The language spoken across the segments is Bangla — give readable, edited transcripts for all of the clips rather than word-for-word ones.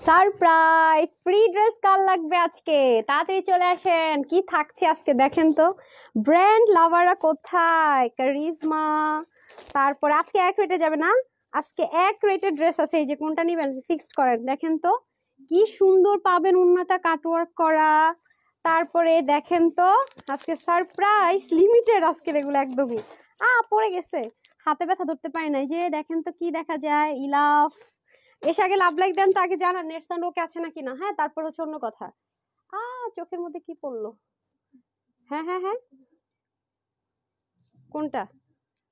সারপ্রাইজ ফ্রি ড্রেস কার লাগবে আজকে তাড়াতাড়ি চলে আসেন কি থাকছে আজকে দেখেন তো ব্র্যান্ড লাভাররা কোথায় কারিজমা তারপর আজকে এক রেটে যাবে না আজকে এক রেটের ড্রেস আছে এই যে কোনটা নেবেন ফিক্সড করেন দেখেন তো কি সুন্দর পাবেন উন্নাটা কাটওয়ার্ক করা তারপরে দেখেন তো আজকে সারপ্রাইজ লিমিটেড আজকে এগুলো একদমই পড়ে গেছে হাতে ব্যথা ধরতে পারি না যে দেখেন তো কি দেখা যায় ইলাফ এসে আগে লাভ লাইক দেন তো আগে জানান নেট সাউন্ড ওকে আছে নাকি না হ্যাঁ তারপর হচ্ছে অন্য কথা চোখের মধ্যে কি পড়লো হ্যাঁ হ্যাঁ হ্যাঁ কোনটা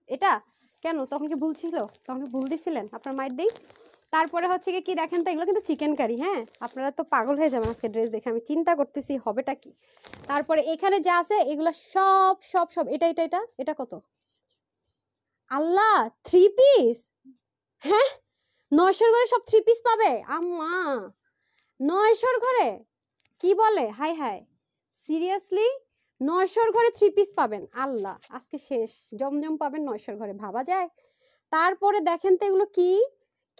এটা কেন তখন কি ভুল ছিল তখন কি ভুল দিছিলেন আপনার মাইট দিই তারপরে হচ্ছে কি দেখেন তো এগুলো কিন্তু চিকেন কারি হ্যাঁ আপনারা তো পাগল হয়ে যাবেন আজকে ড্রেস দেখে আমি চিন্তা করতেছি হবেটা কি তারপরে এখানে যা আছে এগুলো সব সব সব এটা এটা এটা এটা কত আল্লাহ 3 পিস হ্যাঁ 900 ঘরে সব 3 পিস পাবে আম্মা 900 ঘরে কি বলে হাই হাই সিরিয়াসলি 900 ঘরে 3 পিস পাবেন আল্লাহ আজকে শেষ জমজম পাবেন 900 ঘরে ভাবা যায় তারপরে দেখেন তো এগুলো কি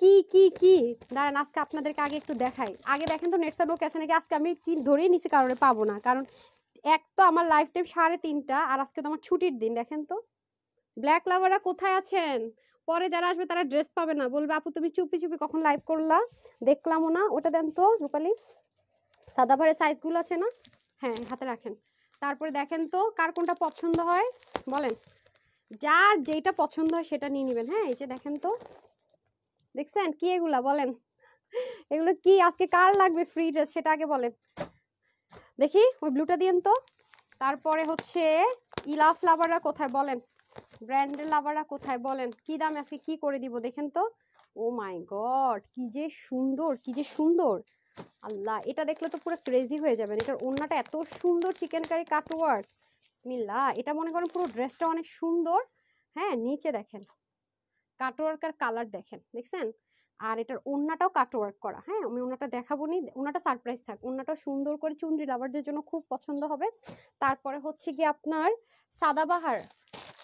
কি কি কি দাঁড়ান আজকে আপনাদেরকে আগে একটু দেখাই আগে দেখেন তো নেট সার্ভার আছে নাকি আজকে আমি ধরেই নিছি কারণে পাবো না কারণ এক তো আমার লাইফ টাইম 3:30 আর আজকে তো আমার ছুটির দিন দেখেন তো ব্ল্যাক লাভাররা কোথায় আছেন পরে যারা আসবে তারা ড্রেস পাবে না বলবে আপু তুমি চুপি চুপি কখন লাইভ করলা দেখলামও না ওটা দেন তো রূপালী সাদা ভারের সাইজগুলো আছে না হ্যাঁ হাতে রাখেন তারপরে দেখেন তো কার কোনটা পছন্দ হয় বলেন যার যেটা পছন্দ হয় সেটা নিয়ে নেবেন হ্যাঁ এই যে দেখেন তো দেখছেন কি এগুলা বলেন এগুলো কি আজকে কার লাগবে ফ্রি ড্রেস সেটা আগে বলেন দেখি ওই ব্লুটা দিয়েন তো তারপরে হচ্ছে ইলাফ লাভাররা কোথায় বলেন ব্র্যান্ডের লাভাররা কোথায় বলেন কি দামে আজকে কি করে দিব দেখেন তো ও মাই গড কি যে সুন্দর কি যে সুন্দর আল্লাহ এটা দেখলে তো পুরো ক্রেজি হয়ে যাবেন এটার ওড়নাটা এত সুন্দর চিকেন কারি কাটওয়ার্ক বিসমিল্লাহ এটা মনে করেন পুরো ড্রেসটা অনেক সুন্দর হ্যাঁ নিচে দেখেন কাটওয়ার্ক আর কালার দেখেন দেখছেন আর এটার ওড়নাটাও কাটওয়ার্ক করা হ্যাঁ আমি ওড়নাটা দেখাবো নি ওড়নাটা সারপ্রাইজ থাক ওড়নাটাও সুন্দর করে চুনরি লাভারদের জন্য খুব পছন্দ হবে তারপরে হচ্ছে কি আপনার সাদাবাহার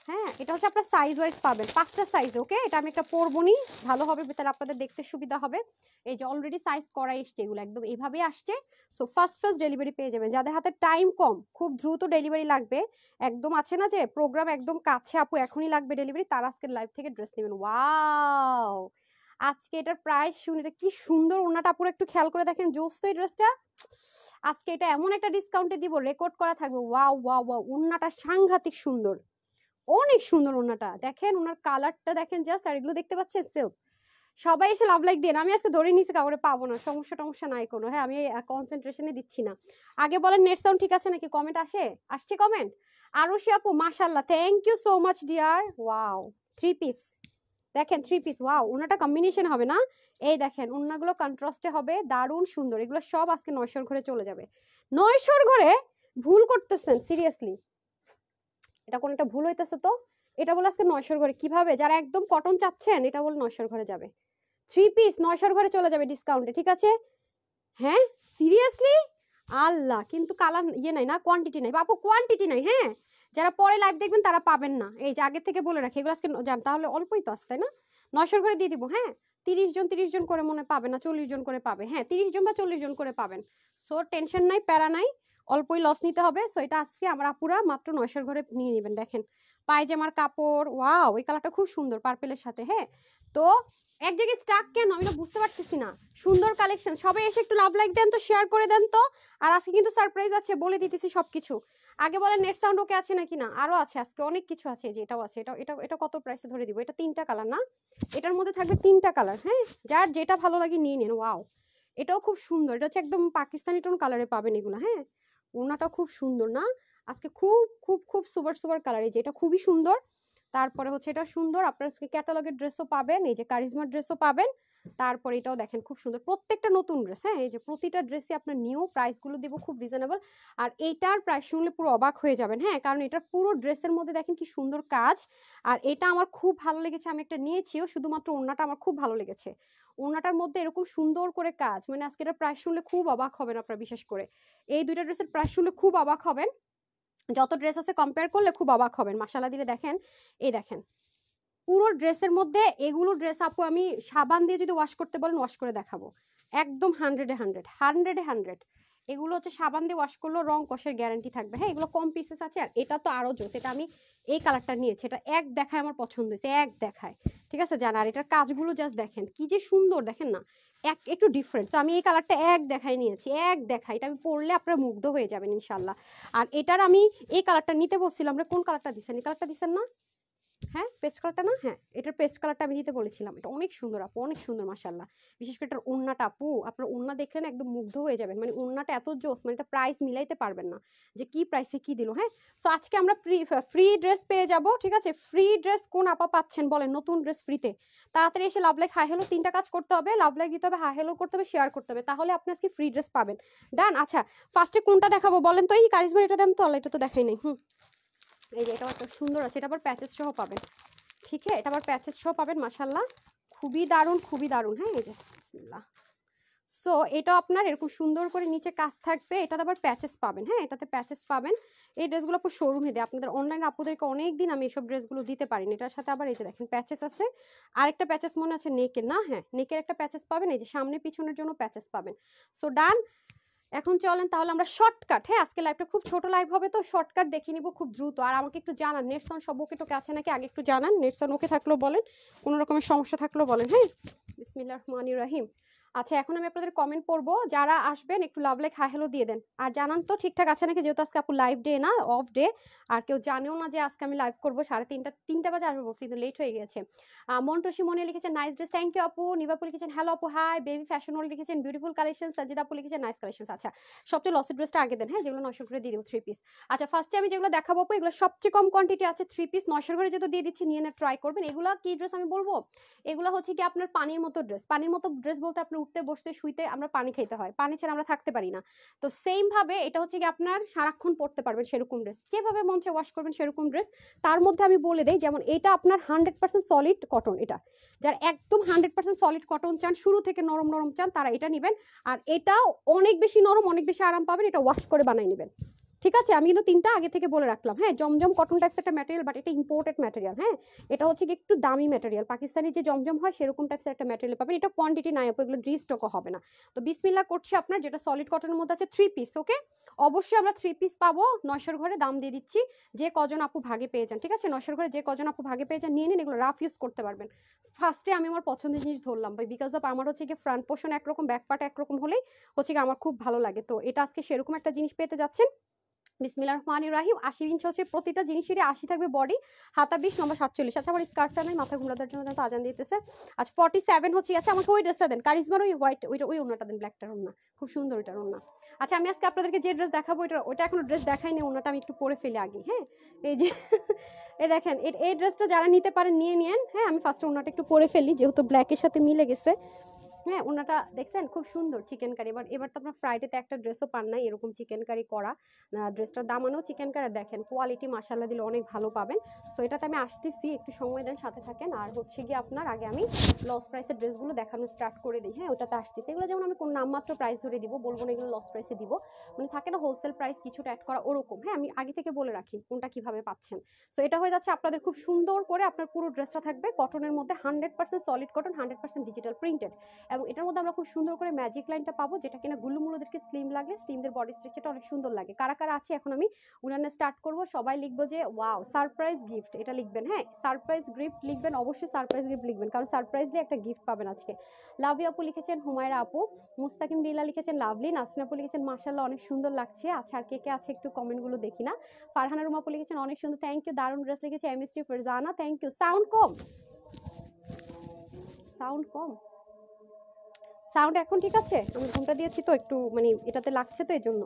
হ্যাঁ এটা হচ্ছে আপনার সাইজ ওয়াইজ পাবেন 5টা সাইজ ওকে এটা আমি একটা পরবো নি ভালো হবে তাহলে আপনাদের দেখতে সুবিধা হবে এই যে অলরেডি সাইজ করা এসছে এগুলো একদম এইভাবেই আসছে সো ফার্স্ট ডেলিভারি পেয়ে যাবেন যাদের হাতে টাইম কম খুব দ্রুত ডেলিভারি লাগবে একদম আছে না যে প্রোগ্রাম একদম কাছে আপু এখনই লাগবে ডেলিভারি তার আজকের লাইভ থেকে ড্রেস নেবেন ওয়াও আজকে এটার প্রাইস শুনে এটা কি সুন্দর ওনাটা পুরো একটু খেয়াল করে দেখেন জোস তো এই ড্রেসটা আজকে এটা এমন একটা ডিসকাউন্টে দিব রেকর্ড করা থাকবে ওয়াও ওয়াও ওয়াও ওনাটা সাংঘাতিক সুন্দর অনেক সুন্দর ওনাটা দেখেন ওনার কালারটা দেখেন জাস্ট আর এগুলো দেখতে পাচ্ছেন সিল্ক সবাই এসে লাভ লাইক দেন আমি আজকে ধরে নিয়েছি কাউরে পাবো না সমস্যা নাই কোনো হ্যাঁ আমি কনসেন্ট্রেশনে দিচ্ছি না আগে বলেন নেট সাউন্ড ঠিক আছে নাকি কমেন্ট আসছে কমেন্ট আরুষি আপু মাশাআল্লাহ thank you so much dear wow 3 piece দেখেন 3 পিস ওয়াও ওনাটা কম্বিনেশন হবে না এই দেখেন ওনাগুলো কন্ট্রাস্টে হবে দারুণ সুন্দর এগুলো সব আজকে 900 ঘরে চলে যাবে 900 ঘরে ভুল করতেছেন সিরিয়াসলি এটা কোনটা ভুল হইতেছে তো এটা বলে আজকে 900 ঘরে কিভাবে যারা একদম কটন চাচ্ছেন এটা বলে 900 ঘরে যাবে 3 পিস 900 ঘরে চলে যাবে ডিসকাউন্টে ঠিক আছে হ্যাঁ সিরিয়াসলি আল্লাহ কিন্তু কালার নাই না কোয়ান্টিটি নাই বাপু কোয়ান্টিটি নাই হ্যাঁ যারা পরে লাইভ দেখবেন তারা পাবেন না এই যে আগে থেকে বলে রাখি এগুলো আজকে জান তাহলে অল্পই তো আসতে না 900 ঘরে দিয়ে দিব হ্যাঁ 30 জন করে মনে পাবে না 40 জন করে পাবে হ্যাঁ 30 জন বা 40 জন করে পাবেন সো টেনশন নাই প্যারা নাই অল্পই লস নিতে হবে সো এটা আজকে আমরা পুরা মাত্র 900 ঘরে নিয়ে নেবেন দেখেন পায়জামার কাপড় ওয়াও এই কালারটা খুব সুন্দর পার্পেলের সাথে হ্যাঁ তো এক জায়গায় স্টাক কেন আমি না বুঝতে পারতেছি না সুন্দর কালেকশন সবাই এসে একটু লাভ লাইক দেন তো শেয়ার করে দেন তো আর আজকে কিন্তু সারপ্রাইজ আছে বলে দিতেছি সবকিছু আগে বলেন নেট সাউন্ড ওকে আছে নাকি না আরো আছে আজকে অনেক কিছু আছে যে এটাও আছে এটা কত প্রাইসে ধরে দিব এটা 3টা কালার না এটার মধ্যে থাকবে 3টা কালার হ্যাঁ যার যেটা ভালো লাগে নিয়ে নিন ওয়াও এটাও খুব সুন্দর এটা হচ্ছে একদম পাকিস্তানি টোন কালারে পাবেন এগুলো হ্যাঁ ওনাটাও খুব সুন্দর না আজকে খুব খুব খুব সুপার সুপার কালার এই যে এটা খুবই সুন্দর তারপরে হচ্ছে এটা সুন্দর আপনার আজকে ক্যাটালগের ড্রেসও পাবেন এই যে কারিজমার ড্রেসও পাবেন তারপরে এটাও দেখেন খুব সুন্দর প্রত্যেকটা নতুন ড্রেস হ্যাঁ এই যে প্রতিটা ড্রেসে আপনার নিউ প্রাইসগুলো দিব খুব রিজনেবল আর এইটার প্রাইস শুনলে পুরো অবাক হয়ে যাবেন হ্যাঁ কারণ এটার পুরো ড্রেসের মধ্যে দেখেন কি সুন্দর কাজ আর এটা আমার খুব ভালো লেগেছে আমি একটা নিয়েছিও শুধুমাত্র ওড়নাটা আমার খুব ভালো লেগেছে ওড়নাটার মধ্যে এরকম সুন্দর করে কাজ মানে আজকে এটার প্রাইস শুনলে খুব অবাক হবেন আপনারা বিশেষ করে এই দুইটা ড্রেসের প্রাইস শুনলে খুব অবাক হবেন যত ড্রেস আছে কম্পেয়ার করলে খুব অবাক হবেন মাশাআল্লাহ দিলে দেখেন এই দেখেন পুরো ড্রেসের মধ্যে এগুলো ড্রেস আপু আমি সাবান দিয়ে যদি ওয়াশ করতে বলেন ওয়াশ করে দেখাবো একদম 100 এগুলো হচ্ছে সাবান দিয়ে ওয়াশ করলেও রং কষের গ্যারান্টি থাকবে। হ্যাঁ, এগুলো কম পিসেস আছে। আর এটা তো আরো জোস, এটা আমি এই কালারটা নিয়েছি, এটা এক দেখায় আমার পছন্দ হয়েছে, এক দেখায়। ঠিক আছে জান, আর এটার কাজগুলো জাস্ট দেখেন কি যে সুন্দর, দেখেন না একটু ডিফারেন্ট। তো আমি এই কালারটা এক দেখায় নিয়েছি, এক দেখায়, এটা আমি পরলে আপনারা মুগ্ধ হয়ে যাবেন ইনশাল্লাহ। আর এটার আমি এই কালারটা নিতে বলছিলাম, কোন কালারটা দিচ্ছেন, এই কালারটা দিচ্ছেন না? হ্যাঁ, পেস্ট কালারটা না? হ্যাঁ, এটার পেস্ট কালারটা আমি দিতে বলেছিলাম। এটা অনেক সুন্দর আপু, অনেক সুন্দর মাশাআল্লাহ। বিশেষ করে এটার ওড়নাটা আপু, আপনার ওড়না দেখলে না একদম মুগ্ধ হয়ে যাবেন। মানে ওড়নাটা এত জোস, মানে এটা প্রাইস মিলাইতে পারবেন না যে কি প্রাইসে কি দিল। হ্যাঁ, সো আজকে আমরা ফ্রি ড্রেস পেয়ে যাব। ঠিক আছে, ফ্রি ড্রেস কোন আপা পাচ্ছেন বলেন? নতুন ড্রেস ফ্রিতে। তাড়াতাড়ি এসে লাভ লাইক হাই হ্যালো 3টা কাজ করতে হবে, লাভ লাইক দিতে হবে, হাই হ্যালো করতে হবে, শেয়ার করতে হবে, তাহলে আপনি আজকে ফ্রি ড্রেস পাবেন। ডান। আচ্ছা, ফার্স্টে কোনটা দেখাবো বলেন তো? এই কারিজমা এটা দেন তো, এটা তো দেখাই নাই। এই যে এটা একটা সুন্দর আছে, এটা আবার প্যাচেস সহ পাবেন। ঠিক আছে, এটা আবার প্যাচেস সহ পাবেন মাশাআল্লাহ, খুবই দারুণ, খুবই দারুণ। হ্যাঁ, এই যে বিসমিল্লাহ। সো এটা আপনার এরকম সুন্দর করে নিচে কাজ থাকবে, এটাতে আবার প্যাচেস পাবেন। হ্যাঁ, এটাতে প্যাচেস পাবেন। এই ড্রেসগুলো আপু শোরুমে দেয়, আপনাদের অনলাইন আপুদেরকে অনেক দিন আমি এসব ড্রেসগুলো দিতে পারিনি। এটার সাথে আবার এই যে দেখেন প্যাচেস আছে, আরেকটা প্যাচেস মনে আছে নেকের না? হ্যাঁ, নেকের একটা প্যাচেস পাবেন, এই যে সামনে পিছনের জন্য প্যাচেস পাবেন। সো ডান। এখন চলেন তাহলে আমরা শর্টকাট, হ্যাঁ আজকে লাইভটা খুব ছোট লাইভ হবে, তো শর্টকাট দেখে নিব খুব দ্রুত। আর আমাকে একটু জানান নেট সাউন্ড সব ওকে টোকে আছে নাকি, আগে একটু জানান। নেট সাউন্ড ওকে থাকলেও বলেন, কোনো রকমের সমস্যা থাকলেও বলেন। হ্যাঁ, বিসমিল্লাহির রহমানির রহিম। আচ্ছা, এখন আমি আপনাদের কমেন্ট পড়বো, যারা আসবেন একটু লাভ লাইক হাই হ্যালো দিয়ে দেন। আর জানান তো ঠিকঠাক আছে নাকি, যেহেতু আজকে আপু লাইভ ডে না, অফ ডে। আর কেউ জানেও না যে আজকে আমি লাইভ করবো 3:30 বাজে আসবো বলছি, কিন্তু লেট হয়ে গেছে। মন্টসি মনে লিখেছেন নাইস ড্রেস, থ্যাংক ইউ আপু। নিবাপু লিখেছেন হ্যালো আপু হাই। বেবি ফ্যাশন ওয়ার্ল্ড লিখেছেন বিউটিফুল কালেকশন। সাজিদা আপু লিখেছেন নাইস কালেকশন। আচ্ছা, সবচেয়ে লসের ড্রেসটা আগে দেন, হ্যাঁ, যেগুলো 900 করে দিয়ে দেবো 3 পিস। আচ্ছা, ফার্স্টে আমি যেগুলো দেখাবো আপু, এগুলো সবচেয়ে কম কোয়ান্টিটি আছে, 3 পিস 900 করে যেহেতু দিয়ে দিচ্ছি, নিয়ে না ট্রাই করবেন। এগুলো কি ড্রেস আমি বলবো, এগুলো হচ্ছে কি আপনার পানির মতো ড্রেস। পানির মতো ড্রেস বলতে আপনার উঠতে বসতে শুইতে আমরা পানি খাইতে হয়, পানি ছাড়া আমরা থাকতে পারি না। তো সেম ভাবে এটা হচ্ছে কি আপনার সারাক্ষণ পরতে পারবেন সেরকম ড্রেস, যেভাবে মন চায় ওয়াশ করবেন সেরকম ড্রেস। তার মধ্যে আমি বলে দেই, যেমন এটা আপনার 100% সলিড কটন, এটা যারা একদম 100% সলিড কটন চান, শুরু থেকে নরম নরম চান, তারা এটা নেবেন। আর এটাও অনেক বেশি নরম, অনেক বেশি আরাম পাবেন, এটা ওয়াশ করে বানিয়ে নেবেন। ঠিক আছে, আমি কিন্তু 3টা আগে থেকে বলে রাখলাম। হ্যাঁ, জমজম কটন টাইপস একটা ম্যাটেরিয়াল, বাট এটা ইম্পোর্টেড ম্যাটেরিয়াল। হ্যাঁ, এটা হচ্ছে কি একটু দামি ম্যাটেরিয়াল, পাকিস্তানি যে জমজম হয় সেরকম টাইপস একটা ম্যাটেরিয়াল পাবেন। এটা কোয়ান্টিটি নাই আপু, এগুলো রিস্টকও হবে না। তো বিসমিল্লাহ করছি, আপনার যেটা সলিড কটনের মধ্যে আছে 3 পিস। ওকে, অবশ্যই আমরা 3 পিস পাবো 900 ঘরে, দাম দিয়ে দিচ্ছি। যে কজন আপু ভাগে পেয়ে যান, ঠিক আছে, 900 ঘরে যে কজন আপু ভাগে পেয়ে যান নিয়ে নিন, এগুলো রাফ ইউজ করতে পারবেন। ফার্স্টে আমি আমার পছন্দের জিনিস ধরলাম ভাই, বিকজ অফ আমার হচ্ছে কি ফ্রন্ট পোর্শন একরকম, ব্যাক পার্ট একরকম হলেই হচ্ছে কি আমার খুব ভালো লাগে। তো এটা আজকে সেরকম একটা জিনিস পেতে যাচ্ছেন। বিসমিল্লাহির রহমানির রহিম। 80 ইঞ্চ হচ্ছে প্রতিটা জিনিসেরই, 80 থাকবে বডি, হাতা 20, লম্বা 47। আচ্ছা, আমার স্কার্টটা নাই, মাথা ঘুমরাদের জন্য তো আজান দিতেছে। আচ্ছা, 47 হচ্ছে। আচ্ছা, আমাকে ওই ড্রেসটা দেন, কারিজমার ওই হোয়াইট, ওই ওড়নাটা দেন, ব্ল্যাকটার ওড়না, খুব সুন্দর ওইটার ওড়না। আচ্ছা, আমি আজকে আপনাদেরকে যে ড্রেস দেখাবো, ওইটা এখনো ড্রেস দেখাইনি, ওড়নাটা আমি একটু পরে ফেলি আগে। হ্যাঁ, এই যে এই দেখেন, এই ড্রেসটা যারা নিতে পারেন নিয়ে নিয়েন। হ্যাঁ, আমি ফার্স্টে ওড়নাটা একটু পরে ফেলি, যেহেতু ব্ল্যাকের সাথে মিলে গেছে। হ্যাঁ, ওনাটা দেখছেন খুব সুন্দর চিকেন কারি। এবার তো আপনার ফ্রাইডেতে একটা ড্রেসও পান নাই এরকম চিকেন কারি করা। ড্রেসটার দামানো চিকেন কারি, দেখেন কোয়ালিটি মাশাআল্লাহ দিলে অনেক ভালো পাবেন। সো এটাতে আমি আসতেছি, একটু সময় দেন, সাথে থাকেন। আর হচ্ছে গিয়ে আপনার আগে আমি লস প্রাইসের ড্রেসগুলো দেখানো স্টার্ট করে দিই। হ্যাঁ, ওটাতে আসতেছি। এগুলো যেমন আমি কোন নামমাত্র প্রাইস ধরে দিব, বলবো না এগুলো লস প্রাইসে দিব, মানে থাকে না হোলসেল প্রাইস কিছুটা অ্যাড করা, ওরকম। হ্যাঁ, আমি আগে থেকে বলে রাখি কোনটা কিভাবে পাচ্ছেন। সো এটা হয়ে যাচ্ছে আপনাদের খুব সুন্দর করে, আপনার পুরো ড্রেসটা থাকবে কটনের মধ্যে, 100% সলিড কটন, 100% ডিজিটাল প্রিন্টেড। এবং এটার মধ্যে আমরা খুব সুন্দর করে ম্যাজিক লাইনটা পাবো, যেটা কিনা গুলুমুলুদেরকে স্লিম লাগে, স্লিমদের বডি স্ট্রাকচারটা অনেক সুন্দর লাগে। কারা কারা আছে এখন আমি উনানে স্টার্ট করব, সবাই লিখবো যে ওয়াও সারপ্রাইজ গিফট, এটা লিখবেন। হ্যাঁ, সারপ্রাইজ গিফট লিখবেন, অবশ্যই সারপ্রাইজ গিফট লিখবেন, কারণ সারপ্রাইজলি একটা গিফট পাবেন আজকে। লাভলি আপু লিখেছেন, হুমায়রা আপু, মুস্তাকিম বিল্লা লিখেছেন লাভলি, নাসরিন আপু লিখেছেন মাশাআল্লাহ অনেক সুন্দর লাগছে। আচ্ছা, আর কে কে আছে একটু কমেন্টগুলো দেখি না। ফারহানা রুমা আপু লিখেছেন অনেক সুন্দর, থ্যাংক ইউ। দারুণ ড্রেস লিখেছে MST Farzana, thank you. Sound কম, সাউন্ড কম, সাউন্ড এখন ঠিক আছে? আমি ঘুমটা দিয়েছি তো একটু, মানে এটাতে লাগছে তো এই জন্য।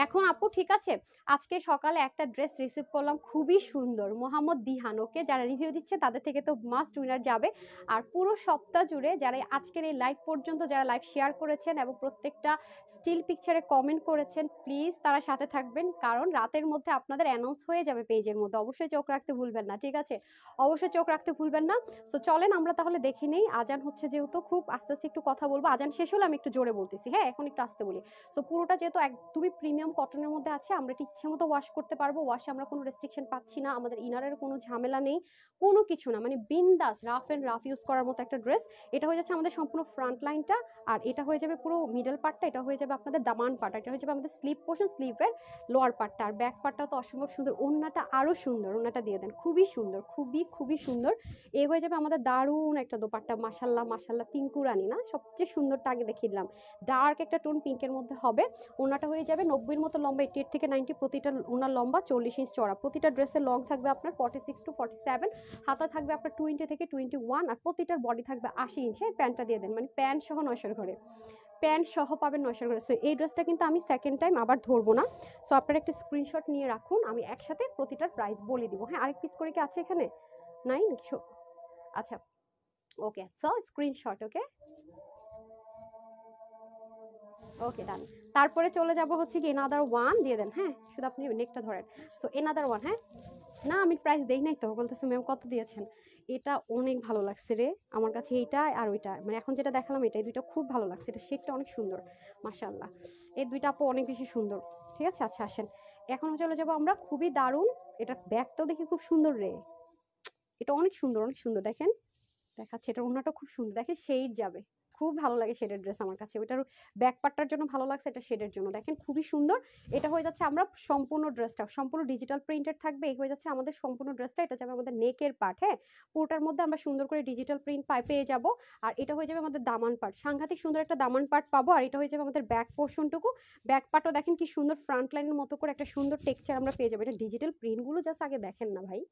এখন আপু ঠিক আছে? আজকে সকালে একটা ড্রেস রিসিভ করলাম, খুবই সুন্দর, মোহাম্মদ দিহান। ওকে, যারা রিভিউ দিচ্ছে তাদের থেকে তো মাস্ট উইনার যাবে। আর পুরো সপ্তাহ জুড়ে যারা আজকের এই লাইভ পর্যন্ত যারা লাইভ শেয়ার করেছেন এবং প্রত্যেকটা স্টিল পিকচারে কমেন্ট করেছেন, প্লিজ তারা সাথে থাকবেন, কারণ রাতের মধ্যে আপনাদের অ্যানাউন্স হয়ে যাবে পেজের মধ্যে। অবশ্যই চোখ রাখতে ভুলবেন না, ঠিক আছে? অবশ্যই চোখ রাখতে ভুলবেন না। সো চলেন আমরা তাহলে দেখে নেই। আজান হচ্ছে যেহেতু, খুব আস্তে আস্তে একটু কথা বলবো, আজান শেষ হলে আমি একটু জোরে বলতেছি। হ্যাঁ, এখন একটু আস্তে বলি। সো পুরোটা যেহেতু একদমই প্রিমিয়াম প্রিমিয়াম কটনের মধ্যে আছে, আমরা এটা ইচ্ছে মতো ওয়াশ করতে পারবো, ওয়াশে আমরা কোনো রেস্ট্রিকশন পাচ্ছি না, আমাদের ইনারের কোনো ঝামেলা নেই, কোনো কিছু না, মানে বিন্দাস রাফ অ্যান্ড রাফ ইউজ করার মতো একটা ড্রেস। এটা হয়ে যাচ্ছে আমাদের সম্পূর্ণ ফ্রন্ট লাইনটা, আর এটা হয়ে যাবে পুরো মিডল পার্টটা, এটা হয়ে যাবে আপনাদের দামান পার্ট, এটা হয়ে যাবে আমাদের স্লিপ পোর্শন, স্লিভের লোয়ার পার্টটা, আর ব্যাক পার্টটাও তো অসম্ভব সুন্দর, ওড়নাটা আরো সুন্দর, ওড়নাটা দিয়ে দেন, খুবই সুন্দর, খুবই খুবই সুন্দর। এই হয়ে যাবে আমাদের দারুণ একটা দোপাট্টা, মাশাল্লাহ মাশাল্লাহ, পিঙ্কু রানী না, সবচেয়ে সুন্দরটা আগে দেখিয়ে দিলাম, ডার্ক একটা টোন পিঙ্কের মধ্যে হবে। ওড়নাটা হয়ে যাবে 90-এর মতো লম্বা, 88 থেকে 90, প্রতিটা ওড়নার লম্বা 40 ইঞ্চ চড়া, প্রতিটা ড্রেসের লং থাকবে আপনার 46 to 47, হাতা থাকবে আপনার 20 থেকে 21, আর প্রতিটার বডি থাকবে 80 ইঞ্চ। প্যান্টটা দিয়ে দেন, মানে প্যান্ট সহ 900 ঘরে, প্যান্ট সহ পাবেন 900 করে। সো এই ড্রেসটা কিন্তু আমি সেকেন্ড টাইম আবার ধরবো না, সো আপনারা একটা স্ক্রিনশট নিয়ে রাখুন, আমি একসাথে প্রতিটার প্রাইস বলে দিব। হ্যাঁ, আরেক পিস করে কি আছে এখানে? নাই নাকি? আচ্ছা, ওকে, সো স্ক্রিনশট, ওকে ওকে ডান। তারপরে চলে যাব হচ্ছে কি এনাদার ওয়ান, দিয়ে দেন, হ্যাঁ শুধু আপনি নেকটা ধরেন। সো এনাদার ওয়ান, হ্যাঁ না আমি প্রাইস দেই নাই তো, বলতেছে ম্যাম কত দিয়েছেন। এটা অনেক ভালো লাগছে রে আমার কাছে, এইটা আর ওইটা, মানে এখন যেটা দেখালাম এটা, এই দুইটা খুব ভালো লাগছে, এটা শেডটা অনেক সুন্দর, মাশাআল্লাহ এই দুইটা আপু অনেক বেশি সুন্দর। ঠিক আছে, আচ্ছা আসেন এখন চলে যাব আমরা, খুবই দারুণ, এটা ব্যাগটাও দেখি খুব সুন্দর রে, এটা অনেক সুন্দর, অনেক সুন্দর, দেখেন দেখাচ্ছে, এটা ওড়নাটা খুব সুন্দর, দেখেন শেড যাবে, খুব ভালো লাগে শেডের ড্রেস আমার কাছে, ওইটার ব্যাক পার্টটার জন্য ভালো লাগছে, এটা শেডের জন্য দেখেন খুবই সুন্দর। এটা হয়ে যাচ্ছে আমরা সম্পূর্ণ ড্রেসটা সম্পূর্ণ ডিজিটাল প্রিন্টেড থাকবে, এই হয়ে যাচ্ছে আমাদের সম্পূর্ণ ড্রেসটা, এটা যাবে আমাদের নেকের পার্ট, হ্যাঁ পুরোটার মধ্যে আমরা সুন্দর করে ডিজিটাল প্রিন্ট পেয়ে যাব। আর এটা হয়ে যাবে আমাদের দামান পার্ট, সাংঘাতিক সুন্দর একটা দামান পার্ট পাবো, আর এটা হয়ে যাবে আমাদের ব্যাক পোর্শনটুকু, ব্যাক পার্টও দেখেন কি সুন্দর ফ্রন্ট লাইনের মতো করে একটা সুন্দর টেক্সচার আমরা পেয়ে যাবো। এটা ডিজিটাল প্রিন্টগুলো জাস্ট আগে দেখেন না ভাই,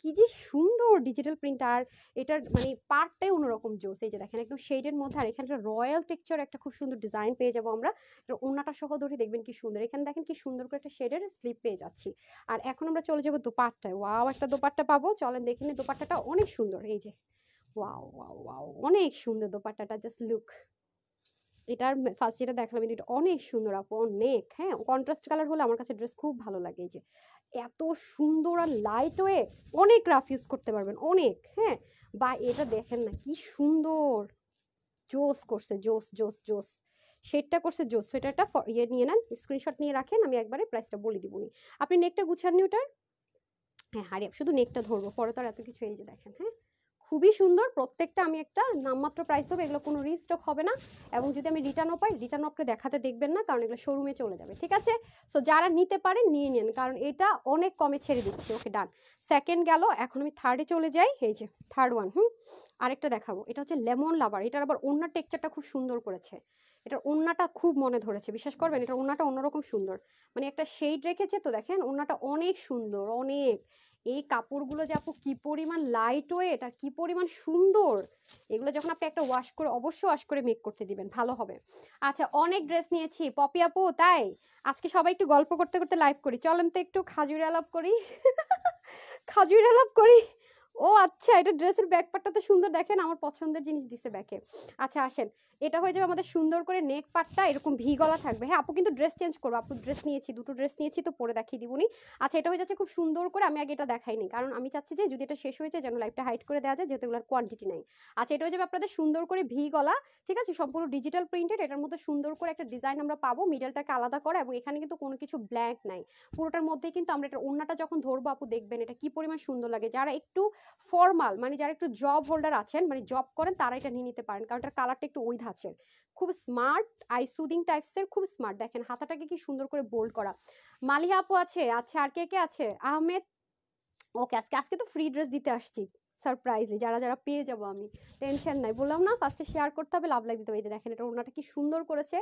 কি যে সুন্দর ডিজিটাল প্রিন্ট, আর এটার মানে পার্টটাই অন্যরকম জোস, এই যে দেখেন একদম শেডের মধ্যে, আর এখানে রয়্যাল টেক্সচার একটা খুব সুন্দর ডিজাইন পেয়ে যাবো আমরা, এটা ওড়নাটা সহ ধরে দেখবেন কি সুন্দর, এখানে দেখেন কি সুন্দর করে একটা শেডের স্লিপ পেয়ে যাচ্ছি। আর এখন আমরা চলে যাবো দোপাট্টায়, ওয়াও একটা দোপাট্টা পাবো, চলেন দেখে নিই, দোপাট্টাটা অনেক সুন্দর, এই যে ওয়াও ওয়াও ওয়াও অনেক সুন্দর দোপাট্টাটা, জাস্ট লুক, এটার ফার্স্ট যেটা দেখালাম এটা অনেক সুন্দর আপু, অনেক, হ্যাঁ কন্ট্রাস্ট কালার হলে আমার কাছে ড্রেস খুব ভালো লাগে, এই যে এত সুন্দর আর লাইট ওয়ে, অনেক রাফ ইউজ করতে পারবেন অনেক, হ্যাঁ বা এটা দেখেন না কি সুন্দর, জোস করছে, জোস জোস জোস, শেডটা করছে জোস। তো এটা একটা ইয়ে নিয়ে নেন, স্ক্রিনশট নিয়ে রাখেন, আমি একবারে প্রাইসটা বলে দিবনি। আপনি নেকটা গুছাননি ওটার? হ্যাঁ হারিয়ে শুধু নেকটা ধরবো, পরে তো আর এত কিছু, এই যে দেখেন, হ্যাঁ খুবই সুন্দর, প্রত্যেকটা আমি একটা নামমাত্র প্রাইস দেবো, এগুলো কোনো রিস্টক হবে না, এবং যদি আমি রিটার্নও পাই, রিটার্নও আপনি দেখাতে দেখবেন না, কারণ এগুলো শোরুমে চলে যাবে, ঠিক আছে। সো যারা নিতে পারেন নিয়ে নেন, কারণ এটা অনেক কমে ছেড়ে দিচ্ছি। ওকে ডান, সেকেন্ড গেল, এখন আমি থার্ডে চলে যাই, এই যে থার্ড ওয়ান, আরেকটা দেখাবো, এটা হচ্ছে লেমন লাভার, এটার আবার ওড়নার টেক্সচারটা খুব সুন্দর করেছে, এটার ওড়নাটা খুব মনে ধরেছে, বিশ্বাস করবেন এটার ওড়নাটা অন্যরকম সুন্দর, মানে একটা শেড রেখেছে তো, দেখেন ওড়নাটা অনেক সুন্দর, অনেক, এই কাপড়গুলো যে আপু কি পরিমাণ লাইট ওয়েট আর কি পরিমাণ সুন্দর, এগুলো যখন আপনি একটা ওয়াশ করে, অবশ্যই ওয়াশ করে মেক করতে দিবেন, ভালো হবে। আচ্ছা অনেক ড্রেস নিয়েছি পপি আপু, তাই আজকে সবাই একটু গল্প করতে করতে লাইভ করি, চলেন তো একটু খাজুর আলাপ করি খাজুর আলাপ করি। ও আচ্ছা, এটা ড্রেসের ব্যাক পার্টটা তো সুন্দর, দেখেন আমার পছন্দের জিনিস দিছে ব্যাকে। আচ্ছা আসেন, এটা হয়ে যাবে আমাদের সুন্দর করে নেক পার্টটা এরকম ভি গলা থাকবে, হ্যাঁ আপু কিন্তু ড্রেস চেঞ্জ করবো, আপু ড্রেস নিয়েছি, দুটো ড্রেস নিয়েছি তো পরে দেখিয়ে দিবনি। আচ্ছা এটা হয়ে যাচ্ছে খুব সুন্দর করে, আমি আগে এটা দেখাইনি, কারণ আমি চাচ্ছি যে যদি এটা শেষ হয়েছে যেন লাইভটা হাইড করে দেওয়া যায়, যেহেতু এগুলোর কোয়ান্টিটি নাই। আচ্ছা এটা হয়ে যাবে আপনাদের সুন্দর করে ভি গলা, ঠিক আছে, সম্পূর্ণ ডিজিটাল প্রিন্টেড, এটার মধ্যে সুন্দর করে একটা ডিজাইন আমরা পাবো, মিডলটাকে আলাদা করা, এবং এখানে কিন্তু কোনো কিছু ব্ল্যাঙ্ক নাই, পুরোটার মধ্যে কিন্তু আমরা এটা ওড়নাটা যখন ধরবো আপু দেখবেন এটা কি পরিমাণ সুন্দর লাগে, যারা একটু ফর্মাল, মানে যারা একটু জব হোল্ডার আছেন, মানে জব করেন, তারা এটা নিয়ে নিতে পারেন, কারণ এটার কালারটা একটু ওই ধাঁচের, খুব স্মার্ট, আই সুদিং টাইপসের, খুব স্মার্ট, দেখেন হাতাটাকে কি সুন্দর করে বোল্ড করা। মালিহা আপু আছে, আচ্ছা আর কে কে আছে, আহমেদ, ওকে আজকে আজকে তো ফ্রি ড্রেস দিতে আসছি সারপ্রাইজলি, যারা যারা পেয়ে যাবো আমি, টেনশন নাই, বললাম না ফার্স্টে শেয়ার করতে হবে, লাভ লাইক দিতে হবে। এই যে দেখেন এটা ওড়নাটা কি সুন্দর করেছে,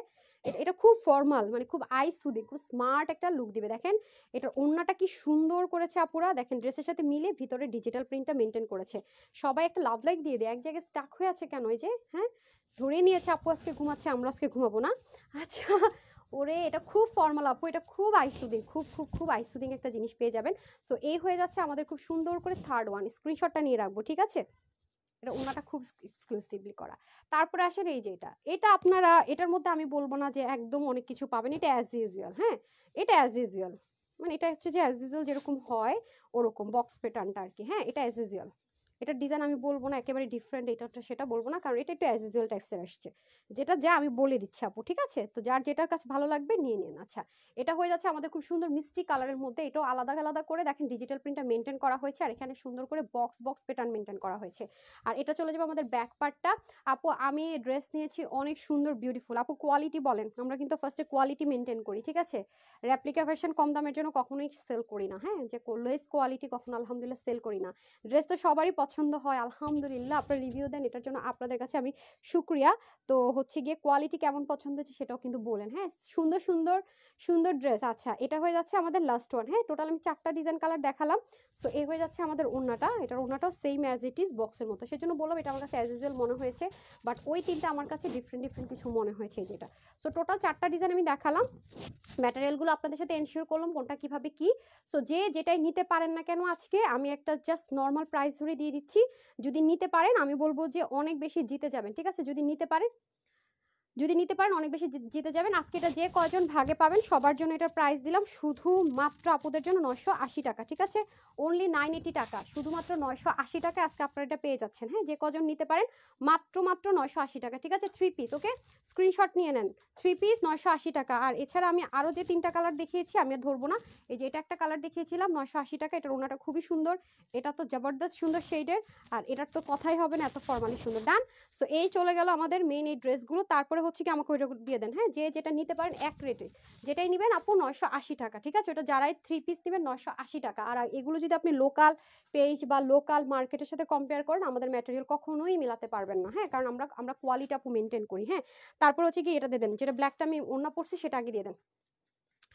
এটা খুব ফর্মাল, মানে খুব আই সুদিং, খুব স্মার্ট একটা লুক দিবে, দেখেন এটার ওড়নাটা কি সুন্দর করেছে আপুরা, দেখেন ড্রেসের সাথে মিলে ভিতরে ডিজিটাল প্রিন্টটা মেনটেন করেছে। সবাই একটা লাভ লাইক দিয়ে দেয়, এক জায়গায় স্টাক হয়ে আছে কেন, এই যে হ্যাঁ ধরে নিয়েছে আপু আজকে ঘুমাচ্ছে, আমরা আজকে ঘুমাবো না। আচ্ছা ওরে এটা খুব ফর্মাল আপু, এটা খুব আইসুদিং, খুব খুব খুব আইসুদিং একটা জিনিস পেয়ে যাবেন। সো এই হয়ে যাচ্ছে আমাদের খুব সুন্দর করে থার্ড ওয়ান, স্ক্রিনশটটা নিয়ে রাখবো, ঠিক আছে, এটা ওনাটা খুব এক্সক্লুসিভলি করা। তারপরে আসেন এই যে এটা, এটা আপনারা এটার মধ্যে আমি বলবো না যে একদম অনেক কিছু পাবেন, এটা অ্যাজ ইউজুয়াল, হ্যাঁ এটা অ্যাজ ইউজুয়াল, মানে এটা হচ্ছে যে অ্যাজ ইউজুয়াল যেরকম হয় ওরকম বক্স প্যাটার্নটা আর কি, হ্যাঁ এটা অ্যাজ ইউজুয়াল, এটার ডিজাইন আমি বলবো না একেবারে ডিফারেন্ট, এটা সেটা বলবো না, কারণ এটা একটু অ্যাজ ইউজুয়াল টাইপসের আসছে। যেটা যা আমি বলে দিচ্ছি আপু, ঠিক আছে? তো যার যেটার কাছে ভালো লাগবে নিয়ে নিন। আচ্ছা, এটা হয়ে যাচ্ছে আমাদের খুব সুন্দর মিষ্টি কালারের মধ্যে, এটাও আলাদা আলাদা করে দেখেন ডিজিটাল প্রিন্টটা মেনটেন করা হয়েছে, আর এখানে সুন্দর করে বক্স বক্স প্যাটার্ন মেনটেন করা হয়েছে। আর এটা চলে যাবে আমাদের ব্যাক পার্টটা। আপু আমি ড্রেস নিয়েছি অনেক সুন্দর বিউটিফুল। আপু কোয়ালিটি বলেন, আমরা কিন্তু ফার্স্টে কোয়ালিটি মেনটেন করি, ঠিক আছে? রেপ্লিকা ভার্সন কম দামের জন্য কখনোই সেল করি না, হ্যাঁ, যে লোয়েস্ট কোয়ালিটি কখনো আলহামদুলিল্লাহ সেল করি না। ড্রেস তো সবারই পছন্দ হয় আলহামদুলিল্লাহ, আপনারা রিভিউ দেন, এটার জন্য আপনাদের কাছে আমি শুক্রিয়া। তো হচ্ছে গিয়ে কোয়ালিটি কেমন পছন্দ হচ্ছে সেটাও কিন্তু বলেন, হ্যাঁ। সুন্দর সুন্দর সুন্দর ড্রেস। আচ্ছা, এটা হয়ে যাচ্ছে আমাদের লাস্ট ওয়ান, হ্যাঁ। টোটাল আমি 4টা ডিজাইন কালার দেখালাম। সো এই হয়ে যাচ্ছে আমাদের ওড়নাটা, এটার ওড়নাটাও সেম অ্যাজ ইট ইজ বক্সের মতো, সেজন্য বললাম এটা আমার কাছে অ্যাজ ইউজুয়াল মনে হয়েছে, বাট ওই তিনটা আমার কাছে ডিফারেন্ট ডিফারেন্ট কিছু মনে হয়েছে যেটা। সো টোটাল 4টা ডিজাইন আমি দেখালাম, ম্যাটেরিয়ালগুলো আপনাদের সাথে এনশিওর করলাম কোনটা কিভাবে কি। সো যে যেটাই নিতে পারেন না কেন, আজকে আমি একটা জাস্ট নর্মাল প্রাইস ধরে দিয়ে দিচ্ছি। যদি নিতে পারেন আমি বলবো যে অনেক বেশি জিতে যাবেন, ঠিক আছে? যদি নিতে পারেন অনেক বেশি জিতে যাবেন। আজকে এটা যে কয়জন ভাগে পাবেন সবার জন্য এটা প্রাইস দিলাম শুধুমাত্র আপুদের জন্য 980 টাকা, ঠিক আছে? অনলি 980 টাকা, শুধুমাত্র 980 টাকা আজকে আপনারা এটা পেয়ে যাচ্ছেন, হ্যাঁ। যে কজন নিতে পারেন মাত্র 980 টাকা, ঠিক আছে? 3 পিস, ওকে, স্ক্রিনশট নিয়ে নেন। 3 পিস 980 টাকা। আর এছাড়া আমি আরো যে 3টা কালার দেখিয়েছি আমি আর ধরবো না, এই যে এটা একটা কালার দেখিয়েছিলাম 980 টাকা, এটার ওনাটা খুবই সুন্দর, এটা তো জবরদস্ত সুন্দর শেডের, আর এটার তো কথাই হবে না, এত ফর্মালি সুন্দর। ডান। সো এই চলে গেল আমাদের মেইন এই ড্রেসগুলো। তারপরে হচ্ছে কি আমাকে ওইটা দিয়ে দেন, হ্যাঁ। যে যেটা নিতে পারেন এক রেটে, যেটাই নেবেন আপু 980 টাকা, ঠিক আছে? ওটা যারাই 3 পিস নেবেন 980 টাকা। আর এগুলো যদি আপনি লোকাল পেজ বা লোকাল মার্কেটের সাথে কম্পেয়ার করেন, আমাদের ম্যাটেরিয়াল কখনোই মিলাতে পারবেন না, হ্যাঁ, কারণ আমরা কোয়ালিটি আপু মেনটেন করি, হ্যাঁ। তারপর হচ্ছে কি এটা দিয়ে দেন, যেটা ব্ল্যাকটা আমি ওড়না পড়ছি সেটা আগে দিয়ে দেন,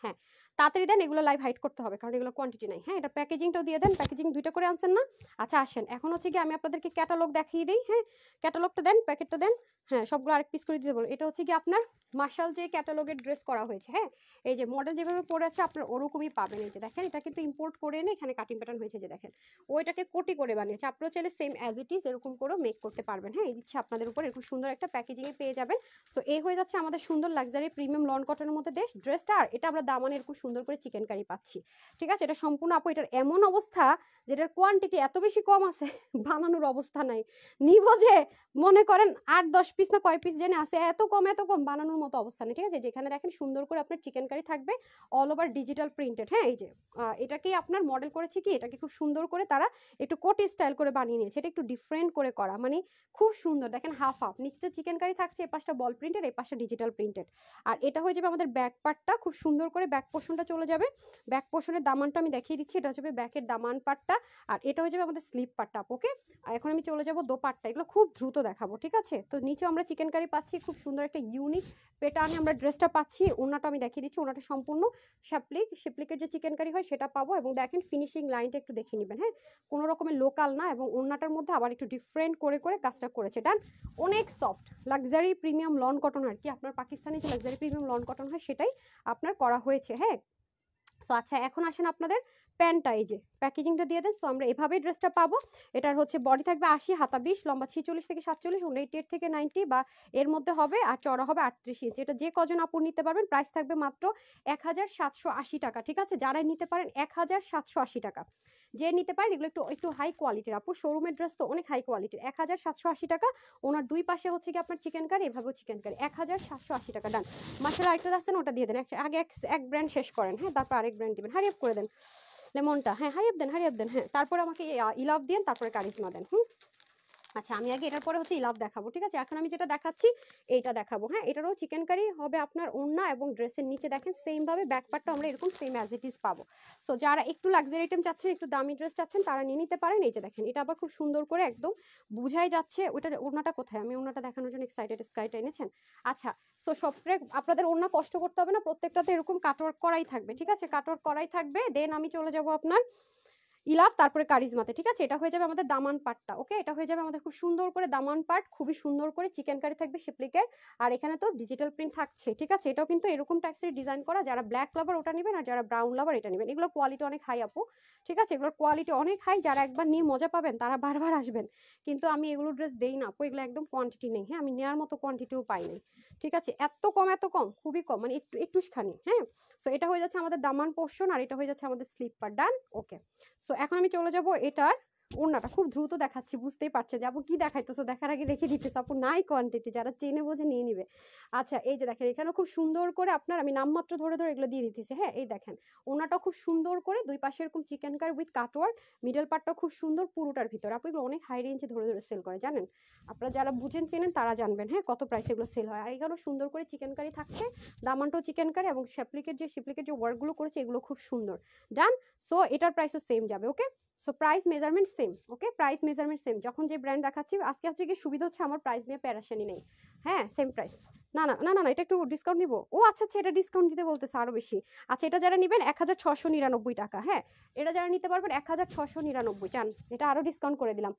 হ্যাঁ। তাড়াতাড়ি দেন, এগুলো লাইভ হাইড করতে হবে কারণ এগুলো কোয়ান্টিটি নাই, হ্যাঁ। এটা প্যাকেজিংটাও দিয়ে দেন, প্যাকেজিং 2টা করে আনছেন না? আচ্ছা আসেন, এখন হচ্ছে কি আমি আপনাদেরকে ক্যাটালগ দেখিয়ে দিই, হ্যাঁ। ক্যাটালগটা দেন, প্যাকেটটা দেন, হ্যাঁ। সবগুলো আরেক পিস করে দিতে বলুন। এটা হচ্ছে কি আপনার মার্শাল যে ক্যাটালগের ড্রেস করা হয়েছে, হ্যাঁ। এই যে মডেল যেভাবে পরে আছে আপনার ওরকমই পাবেন, এই যে দেখেন এটা কিন্তু ইম্পোর্ট করে এনে এখানে কাটিং প্যাটার্ন হয়েছে, যে দেখেন ওইটাকে কোটি করে বানিয়েছে। আপনারা চাইলে সেম অ্যাজ ইট ইজ এরকম করেও মেক করতে পারবেন, হ্যাঁ। এই দিচ্ছে আপনাদের উপর, এরকম সুন্দর একটা প্যাকেজিংয়ে পেয়ে যাবেন। সো এই হয়ে যাচ্ছে আমাদের সুন্দর লাক্সারি প্রিমিয়াম লন কটনের মধ্যে ড্রেসটা। আর এটা আমরা দামানে এরকম সুন্দর করে চিকেন কারি পাচ্ছি, ঠিক আছে? এটা সম্পূর্ণ আপু এটার এমন অবস্থা যেটার কোয়ান্টিটি এত বেশি কম আছে বানানোর অবস্থা নাই। নিব যে মনে করেন 8-10 পিস না কয় পিস জেনে আছে, এত কম বানানোর মতো অবস্থা নেই, ঠিক আছে? যেখানে দেখেন সুন্দর করে আপনার চিকেন কারি থাকবে অল ওভার ডিজিটাল প্রিন্টেড, হ্যাঁ। এই যে এটাকে আপনার মডেল করেছে কি, এটাকে খুব সুন্দর করে তারা একটু কোটি স্টাইল করে বানিয়ে নিয়েছে, এটা একটু ডিফারেন্ট করে করা, মানে খুব সুন্দর। দেখেন হাফ হাফ, নিচে চিকেন কারি থাকছে, এই পাশটা বল প্রিন্টেড, এই পাশটা ডিজিটাল প্রিন্টেড। আর এটা হয়ে যাবে আমাদের ব্যাক পার্টটা, খুব সুন্দর করে ব্যাক পোর্শনটা চলে যাবে। ব্যাক পোর্শনের দামানটা আমি দেখিয়ে দিচ্ছি, এটা হচ্ছে ব্যাকের দামান পার্টটা, আর এটা হয়ে যাবে আমাদের স্লিপ পার্টটা, ওকে। আর এখন আমি চলে যাব দোপাট্টা, এগুলো খুব দ্রুত দেখাবো, ঠিক আছে? তো নিচে আমরা চিকেন কারি পাচ্ছি, খুব সুন্দর একটা ইউনিক প্যাটার্নে আমরা ড্রেসটা পাচ্ছি। ওনাটা আমি দেখিয়ে দিচ্ছি, ওনাটা সম্পূর্ণ শিপলিকের যে চিকেন কারি হয় সেটা পাবো, এবং দেখেন ফিনিশিং লাইনটা একটু দেখে নেবেন, হ্যাঁ। কোনো রকমের লোকাল না, এবং ওনাটার মধ্যে আবার একটু ডিফারেন্ট করে করে কাজটা করেছে। ডান। অনেক soft luxury premium lawn cotton, আর কি আপনার পাকিস্তানি যে লাক্সারি প্রিমিয়াম লন কটন হয় সেটাই আপনার করা হয়েছে, হ্যাঁ। সো আচ্ছা, এখন আসেন আপনাদের প্যান্টটা, এই যে প্যাকেজিংটা দিয়ে দেন। সো আমরা এভাবেই ড্রেসটা পাবো। এটার হচ্ছে বডি থাকবে 80, হাতা 20, লম্বা 46 থেকে 47, 88 থেকে 90 বা এর মধ্যে হবে, আর চড়া হবে 38 ইঞ্চি। এটা যে কজন আপু নিতে পারবেন, প্রাইস থাকবে মাত্র 1780 টাকা, ঠিক আছে? যারাই নিতে পারেন 1780 টাকা। যে নিতে পারেন, এগুলো একটু একটু হাই কোয়ালিটির আপু, শোরুমের ড্রেস তো অনেক হাই কোয়ালিটির। 1780 টাকা। ওনার দুই পাশে হচ্ছে কি আপনার চিকেন কারি, এভাবেও চিকেন কারি, 1780 টাকা। ডান। মাসালা আরেকটা আসছেন, ওটা দিয়ে দেন। আগে এক ব্র্যান্ড শেষ করেন, হ্যাঁ, তারপর আরেক ব্র্যান্ড দিবেন। হারিয়ে করে দেন লেমনটা, হ্যাঁ, হারিয়ে দেন, হ্যাঁ। তারপরে আমাকে ইলাভ দেন, তারপরে কারিজমা দেন। আচ্ছা, আমি আগে এটার পরে হচ্ছে ইলাভ দেখাবো, ঠিক আছে? এখন আমি যেটা দেখাচ্ছি এইটা দেখাবো, হ্যাঁ। এটারও চিকেন কারি হবে আপনার ওড়না এবং ড্রেসের নিচে দেখেন সেম ভাবে ব্যাক পার্টটা আমরা এরকম সেম অ্যাজ ইট ইজ পাবো। সো যারা একটু লাক্সারি আইটেম চাচ্ছেন, একটু দামি ড্রেস চাচ্ছেন, তারা নিয়ে নিতে পারেন। এই যে দেখেন এটা আবার খুব সুন্দর করে একদম বুঝাই যাচ্ছে ওইটার ওড়নাটা কোথায়। আমি ওড়নাটা দেখানোর জন্য এক্সাইটেড, স্কাইটা এনেছেন। আচ্ছা, সো সবরে আপনাদের ওড়না কষ্ট করতে হবে না, প্রত্যেকটাতে এরকম কাটওয়ার্ক করাই থাকবে, ঠিক আছে? কাটওয়ার্ক করাই থাকবে। দেন আমি চলে যাব আপনার ইলাভ, তারপরে কারিজমাতে, ঠিক আছে? এটা হয়ে যাবে আমাদের দামান পাটটা, ওকে। এটা হয়ে যাবে আমাদের খুব সুন্দর করে দামান পাট, খুবই সুন্দর করে চিকেন কারি থাকবে শিপলিকের, আর এখানে তো ডিজিটাল প্রিন্ট থাকছে, ঠিক আছে? এটাও কিন্তু এরকম টাইপসের ডিজাইন করা। যারা ব্ল্যাক লাভার ওটা নেবেন, আর যারা ব্রাউন লাভার এটা নেবেন। এগুলোর কোয়ালিটি অনেক হাই আপু, ঠিক আছে? এগুলোর কোয়ালিটি অনেক হাই, যারা একবার নিয়ে মজা পাবেন তারা বারবার আসবেন। কিন্তু আমি এগুলো ড্রেস দেই না আপু, এগুলো একদম কোয়ান্টিটি নেই, হ্যাঁ। আমি নেওয়ার মতো কোয়ান্টিটিও পাই নাই, ঠিক আছে? এত কম খুবই কম, মানে একটুখানি, হ্যাঁ। সো এটা হয়ে যাচ্ছে আমাদের দামান পোর্শন, আর এটা হয়ে যাচ্ছে আমাদের স্লিপ পার্ট। ডান, ওকে। সো এখন আমি চলে যাব এটার ওড়নাটা খুব দ্রুত দেখাচ্ছি, বুঝতেই পারছে যে আপু কি দেখাইতেছো, দেখার আগে রেখে দিতেছে। আপু নাই কোয়ান্টিটি, যারা চেনে বোঝে নিয়ে নিবে। আচ্ছা এই যে দেখেন এখানেও খুব সুন্দর করে আপনার আমি নামমাত্র ধরে ধরে এগুলো দিয়ে দিতেছি। হ্যাঁ এই দেখেন ওড়নাটাও খুব সুন্দর করে দুই পাশে এরকম chicken curry with cutwork, middle পার্টটাও খুব সুন্দর পুরোটার ভিতরে। আপু এগুলো অনেক হাই রেঞ্জে ধরে ধরে সেল করে জানেন, আপনারা যারা বুঝেন চেনেন তারা জানবেন হ্যাঁ কত প্রাইসে এগুলো সেল হয়। আর এখানেও সুন্দর করে চিকেন কারি থাকছে, দামানটাও চিকেন কারি এবং শিপলিকের যে ওয়ার্কগুলো করেছে এগুলো খুব সুন্দর। ডান। সো এটার প্রাইসও সেম যাবে। ওকে, সো প্রাইস মেজারমেন্ট সেম। ওকে, প্রাইস মেজারমেন্ট সেম। যখন যে ব্র্যান্ড দেখাচ্ছি আজকে হচ্ছে কি সুবিধা হচ্ছে আমার প্রাইস নিয়ে প্যারাশানি নেই। হ্যাঁ সেম প্রাইস। না না না না না, এটা একটু ডিসকাউন্ট দিব। ও আচ্ছা আচ্ছা, এটা ডিসকাউন্ট দিতে বলতেছে আরো বেশি। আচ্ছা এটা যারা নেবেন 1699 টাকা। হ্যাঁ এটা যারা নিতে পারবেন 1699। চান এটা আরো ডিসকাউন্ট করে দিলাম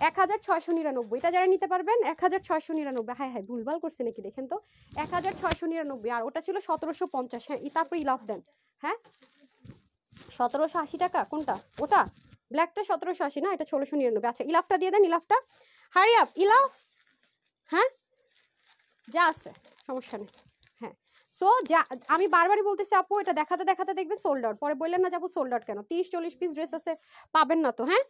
1699। এটা যারা নিতে পারবেন 1699। হ্যাঁ হ্যাঁ ভুলভাল করছে নাকি দেখেন তো, 1699। আর ওটা ছিল 1750। হ্যাঁ তারপর ইলাফ দেন। হ্যাঁ 1780 টাকা কোনটা, ওটা ব্ল্যাকটা 1780 না, এটা 1699। আচ্ছা ইলাফটা দিয়ে দেন, ইলাফটা হারি আপ, ইলাফ। হ্যাঁ যা আছে সমস্যা নেই। হ্যাঁ সো যা আমি বারবারই বলতেছি আপু, এটা দেখাতে দেখাতে দেখবেন সোল্ড আউট, পরে বললেন না যে আপু সোল্ড আউট কেন, 30-40 পিস ড্রেস আছে পাবেন না তো। হ্যাঁ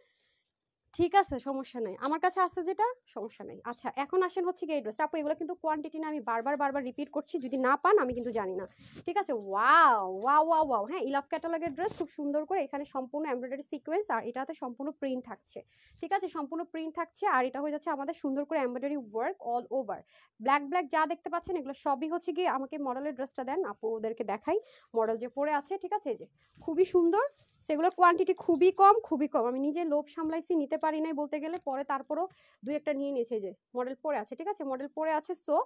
ঠিক আছে সমস্যা নাই, আমার কাছে আছে যেটা, সমস্যা নাই। আচ্ছা এখন আসেন হচ্ছে কি এই ড্রেসটা। আপু এগুলো কিন্তু কোয়ান্টিটি না, আমি বারবার বারবার রিপিট করছি, যদি না পান আমি কিন্তু জানি না। ঠিক আছে ওয়াও ওয়াও ওয়াও ওয়াও। হ্যাঁ ইলাফ ক্যাটালগের ড্রেস খুব সুন্দর করে এখানে সম্পূর্ণ এমব্রয়ডারি সিকোয়েন্স, আর এটাতে সম্পূর্ণ প্রিন্ট থাকছে। ঠিক আছে সম্পূর্ণ প্রিন্ট থাকছে, আর এটা হয়ে যাচ্ছে আমাদের সুন্দর করে embroidery work all over. Black black যা দেখতে পাচ্ছেন এগুলো সবই হচ্ছে গিয়ে, আমাকে মডেলের ড্রেসটা দেন আপু ওদেরকে দেখাই, মডেল যে পরে আছে। ঠিক আছে এই যে খুবই সুন্দর, সেগুলোর কোয়ান্টিটি খুবই কম খুবই কম, আমি নিজে লোভ সামলাইছি, নিতে পারি নাই বলতে গেলে, পরে তারপরও দুই একটা নিয়ে নিয়েছে। যে মডেল পরে আছে, ঠিক আছে মডেল পরে আছে। সো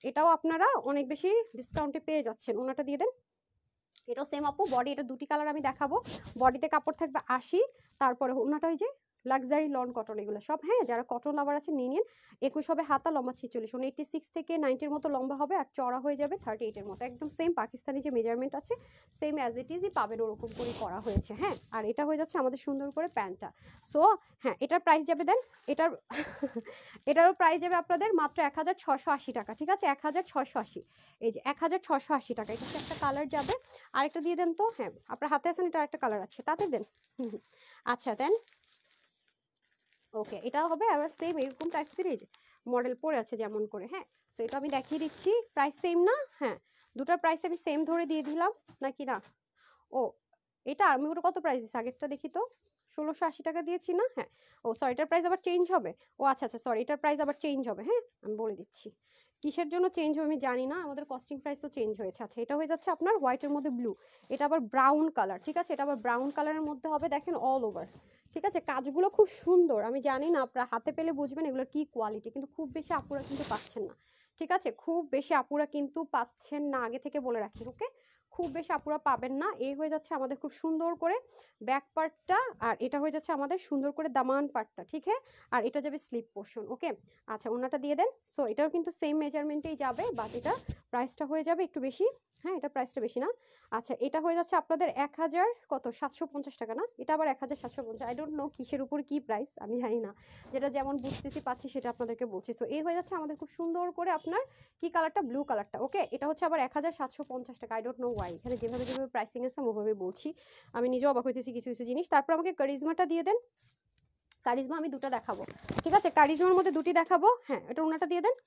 এটাও আপনারা অনেক বেশি ডিসকাউন্টে পেয়ে যাচ্ছেন। ওনাটা দিয়ে দেন, এটাও সেম আপু বডি, এটা দুটি কালার আমি দেখাবো। বডিতে কাপড় থাকবে 80, তারপরে ওনাটা ওই যে লাক্সারি লন কটন এগুলো সব। হ্যাঁ যারা কটন লাভার আছে নিয়ে নিন। 21 হবে হাতা, লম্বা 46, 86 থেকে 90-র মতো লম্বা হবে, আর চড়া হয়ে যাবে 38-এর মতো। একদম সেম পাকিস্তানি যে মেজারমেন্ট আছে সেম অ্যাজ ইট ইজই পাবেন, ওরকম করে করা হয়েছে। হ্যাঁ আর এটা হয়ে যাচ্ছে আমাদের সুন্দর করে প্যান্টটা। সো হ্যাঁ এটার প্রাইস যাবে দেন, এটার এটারও প্রাইস যাবে আপনাদের মাত্র 1680 টাকা। ঠিক আছে 1680, এই যে 1680 টাকা। এটা হচ্ছে একটা কালার যাবে, আরেকটা দিয়ে দেন তো। হ্যাঁ আপনার হাতে আছেন, এটা আরেকটা কালার আছে, তাতে দেন। আচ্ছা দেন। ওকে এটাও হবে আবার সেম এরকম টাইপ সিরিজ মডেল পড়ে আছে যেমন করে। হ্যাঁ সো এটা আমি দেখিয়ে দিচ্ছি, প্রাইস সেম না। হ্যাঁ দুটার প্রাইস আমি সেম ধরে দিয়ে দিলাম নাকি না। ও এটা আমি ওটা কত প্রাইস দিচ্ছি আগেরটা দেখি তো, 1680 টাকা দিয়েছি না। হ্যাঁ ও সরি এটার প্রাইস আবার চেঞ্জ হবে। ও আচ্ছা আচ্ছা সরি এটার প্রাইস আবার চেঞ্জ হবে। হ্যাঁ আমি বলে দিচ্ছি কিসের জন্য চেঞ্জ হবে আমি জানি না, আমাদের কস্টিং প্রাইসও চেঞ্জ হয়েছে। আচ্ছা এটা হয়ে যাচ্ছে আপনার হোয়াইটের মধ্যে ব্লু, এটা আবার ব্রাউন কালার। ঠিক আছে এটা আবার ব্রাউন কালারের মধ্যে হবে, দেখেন অল ওভার। ঠিক আছে কাজগুলো খুব সুন্দর, আমি জানি না আপনারা হাতে পেলে বুঝবেন এগুলোর কি কোয়ালিটি, কিন্তু খুব বেশি আপুরা কিন্তু পাচ্ছেন না। ঠিক আছে খুব বেশি আপুরা কিন্তু পাচ্ছেন না, আগে থেকে বলে রাখি। ওকে খুব বেশি আপুরা পাবেন না। এই হয়ে যাচ্ছে আমাদের খুব সুন্দর করে ব্যাক পার্টটা, আর এটা হয়ে যাচ্ছে আমাদের সুন্দর করে দামান পার্টটা। ঠিক আছে আর এটা যাবে স্লিপ পোর্শন। ওকে আচ্ছা ওনাটা দিয়ে দেন। সো এটাও কিন্তু সেম মেজারমেন্টেই যাবে, বাট এটা প্রাইসটা হয়ে যাবে একটু বেশি। হ্যাঁ এটা প্রাইসটা বেশি না। আচ্ছা এটা হয়ে যাচ্ছে আপনাদের 1750 টাকা না, এটা আবার 1750। আই ডোন্ট নো কিসের উপর কি প্রাইস আমি জানি না, যেটা যেমন বুঝতেছি পাচ্ছি সেটা আপনাদেরকে বলছি। সো এই হয়ে যাচ্ছে আমাদের খুব সুন্দর করে আপনার কি কালারটা, ব্লু কালারটা। ওকে এটা হচ্ছে আবার 1750 টাকা। আই ডোন্ট নো ওয়াই, এখানে যেভাবে যেভাবে প্রাইসিং আছে আমি ওভাবে বলছি, আমি নিজেও অবাক হইতেছি কিছু কিছু জিনিস। তারপর আমাকে কারিজমাটা দিয়ে দেন, কারিজমা আমি দুটো দেখাবো। ঠিক আছে কারিজমার মধ্যে দুটি দেখাবো। হ্যাঁ এটা ওনাটা দিয়ে দেন।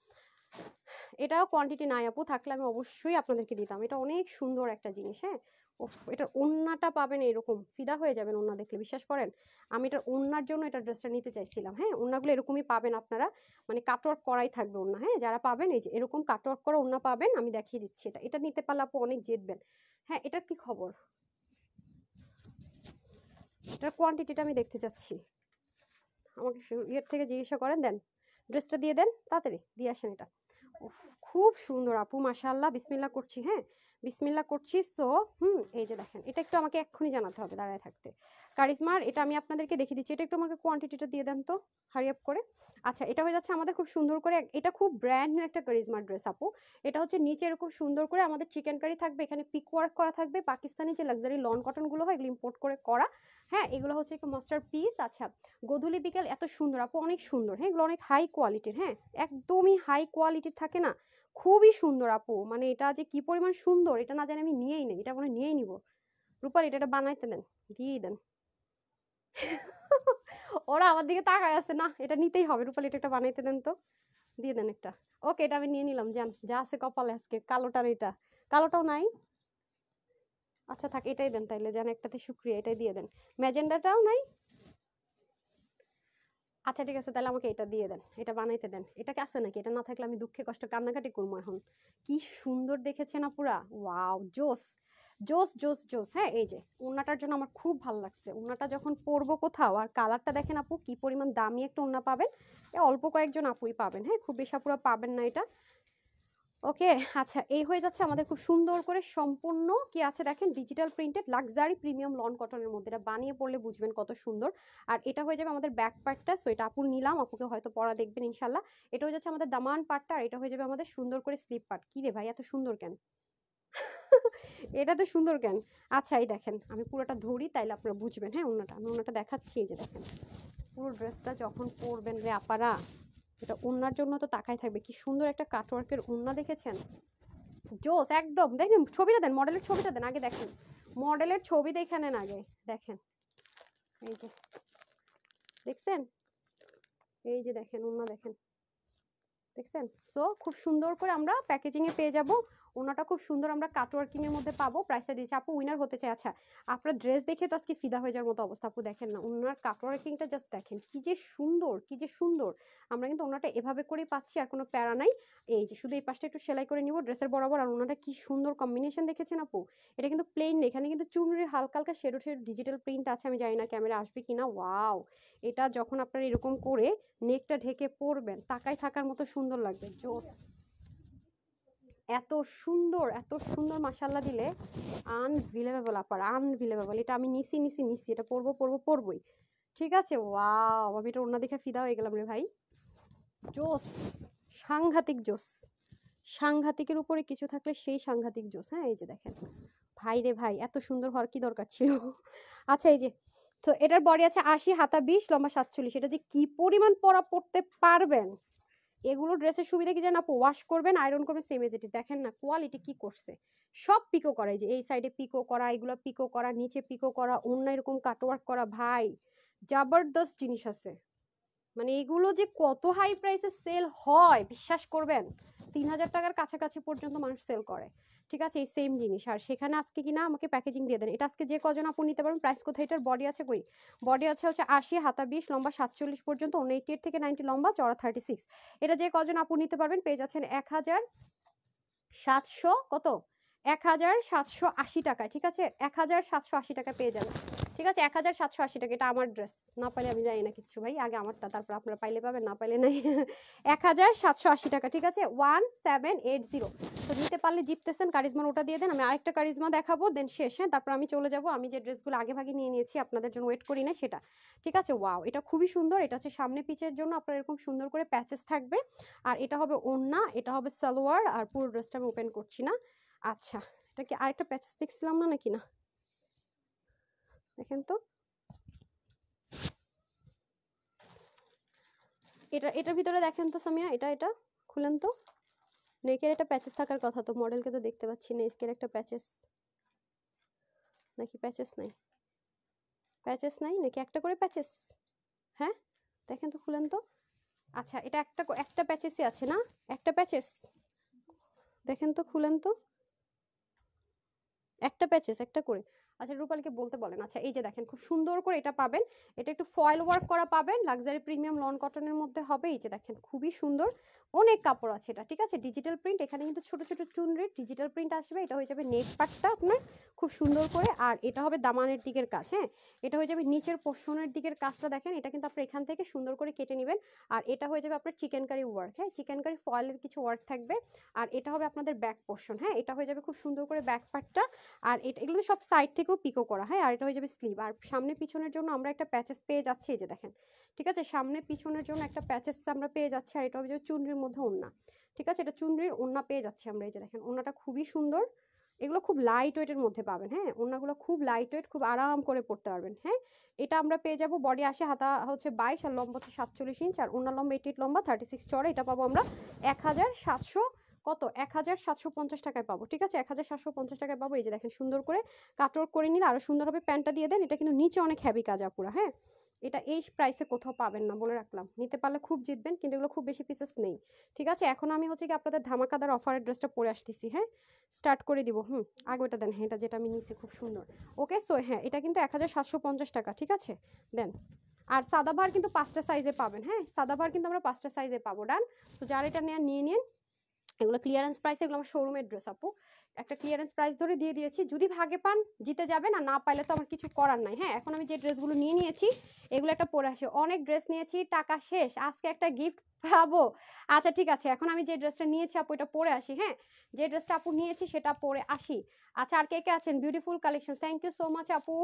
এটাও কোয়ান্টিটি নাই আপু, থাকলে আমি অবশ্যই আপনাদেরকে দিতাম, এটা অনেক সুন্দর একটা জিনিস। হ্যাঁ ওফ এটার ওন্নাটা পাবেন এরকম, ফিদা হয়ে যাবেন ওন্না দেখলে, বিশ্বাস করেন আমি এটার ওন্নার জন্য এটা ড্রেসটা নিতে চাইছিলাম। হ্যাঁ ওন্নাগুলো এরকমই পাবেন আপনারা, মানে কাটওয়ার্ক করাই থাকবে ওন্না। হ্যাঁ যারা পাবেন এই যে এরকম কাটওয়ার্ক করা ওন্না পাবেন, আমি দেখিয়ে দিচ্ছি। এটা এটা নিতে পারলে আপু অনেক জিতবেন। হ্যাঁ এটার কি খবর, এটার কোয়ান্টিটিটা আমি দেখতে চাচ্ছি, আমাকে ইয়ের থেকে জিজ্ঞাসা করেন। দেন ড্রেসটা দিয়ে দেন, তাড়াতাড়ি দিয়ে আসেন এটা। উফ, খুব সুন্দর আপু মাশাআল্লাহ, বিসমিল্লাহ করছি। হ্যাঁ বিসমিল্লাহ করছি। সো এই যে দেখেন, এটা একটু আমাকে এক্ষুনি জানাতে হবে দাঁড়ায় থাকতে। কারিজমার এটা আমি আপনাদেরকে দেখিয়ে দিচ্ছি, এটা একটু আমাকে কোয়ান্টিটিটা দিয়ে দেন তো হারি আপ করে। আচ্ছা এটা হয়ে যাচ্ছে আমাদের খুব সুন্দর করে, এটা খুব ব্র্যান্ড নিউ একটা কারিজমার ড্রেস আপু। এটা হচ্ছে নিচে এরকম সুন্দর করে আমাদের চিকেন কারি থাকবে, এখানে পিক ওয়ার্ক করা থাকবে, পাকিস্তানি যে লাক্সারি লন কটন গুলো হয় এগুলো ইম্পোর্ট করে করা। হ্যাঁ এগুলো হচ্ছে একটু মাস্টার পিস। আচ্ছা গোধূলি বিকেল এত সুন্দর আপু, অনেক সুন্দর। হ্যাঁ এগুলো অনেক হাই কোয়ালিটির, হ্যাঁ একদমই হাই কোয়ালিটির থাকে না, খুবই সুন্দর আপু। মানে এটা যে কি পরিমাণ সুন্দর এটা না জানি আমি নিয়েই নেই, এটা মনে হয় নিয়েই নিব। রূপার এটা বানাইতে দেন, দিয়েই দেন। ওরা আমার দিকে তাকায় আছে, না এটা নিতেই হবে রূপালী, এটা একটা বানাইতে দেন তো, দিয়ে দেন একটা। ওকে, এটা আমি নিয়ে নিলাম, যান যা আছে কপালে আজকে, কালোটার এটা, কালোটাও নাই, আচ্ছা থাক এটাই দেন তাইলে, যান একটাতে শুক্রিয়া, এটাই দিয়ে দেন। ম্যাজেন্ডাটাও নাই, আচ্ছা ঠিক আছে তাহলে আমাকে এটা দিয়ে দেন, এটা বানাইতে দেন। এটা কি আছে নাকি? এটা না থাকলে আমি দুঃখে কষ্ট কান্নাকাটি করবো এখন। কি সুন্দর দেখেছে না পুরা, ওয়াও জোস জোস জোস জোস। হ্যাঁ এই যে ওড়নাটার জন্য আমার খুব ভালো লাগছে, ওড়নাটা যখন পরবো কোথাও, আর কালারটা দেখেন আপু কি পরিমাণ দামি একটা ওড়না পাবেন, অল্প কয়েকজন আপুই পাবেন, হ্যাঁ খুব বেশি আপুরা পাবেন না এটা। ওকে, আচ্ছা এই হয়ে যাচ্ছে আমাদের খুব সুন্দর করে সম্পূর্ণ কি আছে দেখেন, digital printed luxury premium lawn কটনের মধ্যে, এটা বানিয়ে পড়লে বুঝবেন কত সুন্দর। আর এটা হয়ে যাবে আমাদের ব্যাক পার্টটা, সো এটা আপুর নিলাম, আপুকে হয়তো পরা দেখবেন ইনশাল্লাহ। এটা হয়ে যাচ্ছে আমাদের দামান পার্টটা, আর এটা হয়ে যাবে আমাদের সুন্দর করে স্লিপ পার্ট। কি রে ভাই এত সুন্দর কেন? এটা তো সুন্দর কেন? আচ্ছা এই দেখেন আমি পুরোটা ধরি তাইলে আপনারা বুঝবেন। হ্যাঁ ওড়নাটা, আমি ওড়নাটা দেখাচ্ছি, এই যে দেখেন পুরো ড্রেসটা যখন পরবেন রে আপারা, এটা ওড়নার জন্য তো তাকাই থাকবে, কি সুন্দর একটা কাটওয়ার্কের ওড়না দেখেছেন, জোস একদম। দেখেন ছবিটা দেন, মডেলের ছবিটা দেন আগে, দেখেন মডেলের ছবি দেখে নেন আগে, দেখেন এই যে দেখছেন, এই যে দেখেন ওড়না দেখেন, দেখছেন। সো খুব সুন্দর করে আমরা প্যাকেজিং এ পেয়ে যাব, ওনাটা খুব সুন্দর আমরা কাটওয়ার্কিং এর মধ্যে পাবো, প্রাইসটা দিয়েছি। আপু উইনার হতে চাই, আচ্ছা আপনার ড্রেস দেখে তো আজকে ফিদা হয়ে যাওয়ার মতো অবস্থা। আপু দেখেন না ওনার কাটওয়ার্কিংটা, জাস্ট দেখেন কি যে সুন্দর, কি যে সুন্দর। আমরা কিন্তু ওনাটা এভাবে করেই পাচ্ছি, আর কোনো প্যারা নাই। এই যে শুধু এই পাশটা একটু সেলাই করে নিব ড্রেসের বরাবর, আর ওনাটা কি সুন্দর কম্বিনেশন দেখেছেন আপু। এটা কিন্তু প্লেন নেই, এখানে কিন্তু চুনরি হালকা হালকা শেডো শেড ডিজিটাল প্রিন্ট আছে, আমি জানি না ক্যামেরা আসবে কিনা। ওয়াও, এটা যখন আপনারা এরকম করে নেকটা ঢেকে পরবেন তাকাই থাকার মতো সুন্দর লাগবে, জোস। এত সুন্দর এত সুন্দর মাশাআল্লাহ দিলে আনবিলিভেবল আপার, আনবিলিভেবল। এটা আমি নিছি নিছি নিছি, এটা পরবো পরবো পরবই, ঠিক আছে। ওয়াও, আমি এটা ওড়না দেখে ফিদা হয়ে গেলাম রে ভাই, জোস, সাংঘাতিক জোস। সাংঘাতিকের উপরে কিছু থাকলে সেই সাংঘাতিক জোস। হ্যাঁ এই যে দেখেন ভাই রে ভাই, এত সুন্দর হওয়ার কি দরকার ছিল। আচ্ছা এই যে, তো এটার বডি আছে 80, হাতা 20, লম্বা 47। এটা যে কি পরিমাণ পরা পড়তে পারবেন, এগুলো ড্রেসের সুবিধা কি জানেন আপু, ওয়াশ করবেন আয়রন করবেন সেম এজ ইট ইজ। দেখেন না কোয়ালিটি কি করছে, সব পিকো করা, এই যে এই সাইডে পিকো করা, এগুলো পিকো করা, নিচে পিকো করা, অন্য এরকম কাটওয়ার্ক করা, ভাই জবরদস্ত জিনিস আছে। মানে এগুলো যে কত হাই প্রাইসে সেল হয় বিশ্বাস করবেন, 3000 টাকার কাছাকাছি পর্যন্ত মানুষ সেল করে, ঠিক আছে এই সেম জিনিস। আর সেখানে আজকে কিনা আমাকে প্যাকেজিং দিয়ে দেন। এটা আজকে যে কজন আপু নিতে পারবেন, প্রাইস কোথায়, এটার বডি আছে কই, বডি আছে হচ্ছে 80, হাতা 20, লম্বা 47 পর্যন্ত, 88 থেকে 90 লম্বা, চড়া 36। এটা যে কজন আপু নিতে পারবেন পেয়ে যাচ্ছেন 1700 কত, 1780 টাকায়, ঠিক আছে 1780 টাকা পেয়ে যাবেন, ঠিক আছে 1780 টাকা। এটা আমার ড্রেস, না পাইলে আমি জানি না কিছু ভাই, আগে আমারটা তারপর আপনারা পাইলে পাবেন, না পাইলে নাই। 1780 টাকা, ঠিক আছে 1780। তো নিতে পারলে জিততেছেন, কারিজমার ওটা দিয়ে দেন, আমি আরেকটা কারিজমা দেখাবো দেন শেষ। হ্যাঁ তারপর আমি চলে যাব, আমি যে ড্রেসগুলো আগে ভাগে নিয়ে নিয়েছি আপনাদের জন্য ওয়েট করি না সেটা, ঠিক আছে। ওয়াও, এটা খুবই সুন্দর, এটা হচ্ছে সামনে পিচের জন্য আপনার এরকম সুন্দর করে প্যাচেস থাকবে, আর এটা হবে ওড়না, এটা হবে সালোয়ার, আর পুরো ড্রেসটা আমি ওপেন করছি না। আচ্ছা এটা কি আরেকটা প্যাচেস দেখছিলাম না নাকি, না দেখেন তো, এটা এটার ভিতরে দেখেন তো সামিয়া, এটা এটা খুলেন তো, নেকের একটা প্যাচেস থাকার কথা, তো মডেলকে তো দেখতে পাচ্ছি নেকের একটা প্যাচেস, নাকি প্যাচেস নাই, প্যাচেস নাই নাকি একটা করে প্যাচেস, হ্যাঁ দেখেন তো খুলেন তো। আচ্ছা এটা একটা একটা প্যাচেসই আছে না, একটা প্যাচেস, দেখেন তো খুলেন তো, একটা প্যাচেস একটা করে। আচ্ছা রূপালীকে বলতে বলেন। আচ্ছা এই যে দেখেন খুব সুন্দর করে এটা পাবেন, এটা একটু ফয়েল ওয়ার্ক করা পাবেন, লাক্সারি প্রিমিয়াম লন কটনের মধ্যে হবে। এই যে দেখেন খুবই সুন্দর, অনেক কাপড় আছে এটা, ঠিক আছে ডিজিটাল প্রিন্ট, এখানে কিন্তু ছোট ছোট চুনরির ডিজিটাল প্রিন্ট আসবে। এটা হয়ে যাবে নেক পার্টটা আপনার খুব সুন্দর করে, আর এটা হবে দামানের দিকের কাজ। হ্যাঁ এটা হয়ে যাবে নিচের পোর্শনের দিকের কাজটা, দেখেন এটা কিন্তু আপনি এখান থেকে সুন্দর করে কেটে নেবেন। আর এটা হয়ে যাবে আপনার চিকেন কারি ওয়ার্ক, হ্যাঁ চিকেন কারি ফয়েলের কিছু ওয়ার্ক থাকবে। আর এটা হবে আপনাদের ব্যাক পোর্শন, হ্যাঁ এটা হয়ে যাবে খুব সুন্দর করে ব্যাক পার্টটা। আর এটা এগুলো সব সাইড থেকেও পিকো করা, হ্যাঁ আর এটা হয়ে যাবে স্লিভ। আর সামনে পিছনের জন্য আমরা একটা প্যাচেস পেয়ে যাচ্ছি, এই যে দেখেন, ঠিক আছে সামনে পিছনের জন্য একটা প্যাচেস আমরা পেয়ে যাচ্ছি। আর এটা হবে যে চুনরির মধ্যে ওড়না, ঠিক আছে এটা চুনরির ওড়না পেয়ে যাচ্ছি আমরা। এই যে দেখেন ওড়নাটা খুবই সুন্দর, এগুলো খুব লাইট ওয়েটের মধ্যে পাবেন, হ্যাঁ ওড়নাগুলো খুব লাইট ওয়েট, খুব আরাম করে পড়তে পারবেন। হ্যাঁ এটা আমরা পেয়ে যাবো, বডি আসে হাতা হচ্ছে 22, আর লম্বা হচ্ছে 47 ইঞ্চ, আর ওড়না লম্বা 88 লম্বা 36 চড়া। এটা পাবো আমরা 1700 কত, 1750 টাকায় পাবো, ঠিক আছে 1750 টাকায় পাবো। এই যে দেখেন সুন্দর করে কাটওয়ার্ক করে নিলে আরো সুন্দর হবে। প্যান্টটা দিয়ে দেন, এটা কিন্তু নিচে অনেক হেভি কাজ আপুরা, হ্যাঁ এটা এই প্রাইসে কোথাও পাবেন না, বলে রাখলাম। নিতে পারলে খুব জিতবেন, কিন্তু এগুলো খুব বেশি পিসেস নেই। ঠিক আছে, এখন আমি হচ্ছে কি আপনাদের ধামাকাদার অফারের ড্রেসটা পরে আসতেছি। হ্যাঁ, স্টার্ট করে দিব। আগে ওটা দেন। হ্যাঁ, এটা যেটা আমি নিছি খুব সুন্দর। ওকে, সো হ্যাঁ, এটা কিন্তু 1750 টাকা। ঠিক আছে, দেন। আর সাদাভার কিন্তু 5টা সাইজে পাবেন। হ্যাঁ, সাদাভার কিন্তু আমরা 5টা সাইজে পাবো। ডান। তো যারা এটা নেন নিয়ে নিন। এগুলো ক্লিয়ারেন্স প্রাইস, এগুলো আমার শোরুমের ড্রেস আপু। একটা ক্লিয়ারেন্স প্রাইস ধরে দিয়ে দিয়েছি, যদি ভাগে পান জিতে যাবেন, আর না পাইলে তো আমার কিছু করার নাই। হ্যাঁ, এখন আমি যে ড্রেসগুলো নিয়ে নিয়েছি এগুলো একটা পরে আসি। অনেক ড্রেস নিয়েছি, টাকা শেষ, আজকে একটা গিফট পাবো। আচ্ছা ঠিক আছে, এখন আমি যে ড্রেসটা নিয়েছি আপু এটা পরে আসি। হ্যাঁ, যে ড্রেসটা আপু নিয়েছি সেটা পরে আসি। আচ্ছা, আর কে কে আছেন? Beautiful collection, thank you so much আপু।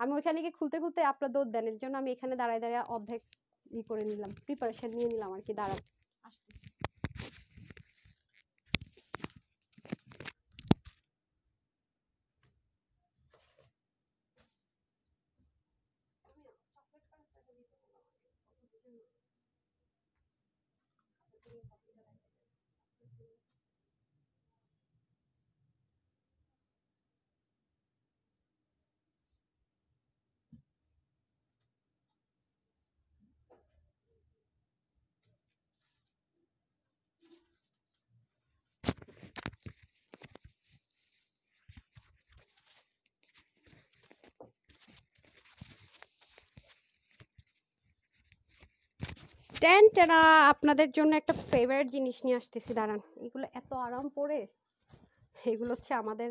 আমি ওইখানে গিয়ে খুলতে খুলতে আপনার দৌড় দেন, এর জন্য আমি এখানে দাঁড়ায় দাঁড়ায় অর্ধেক করে নিলাম, প্রিপারেশন নিয়ে নিলাম আর কি। দাঁড়ান, আসতেছি। স্ট্যান্ডটা আপনাদের জন্য একটা ফেভারিট জিনিস নিয়ে আসতেছি, দাঁড়ান। এগুলো এত আরাম পরে, এগুলো হচ্ছে আমাদের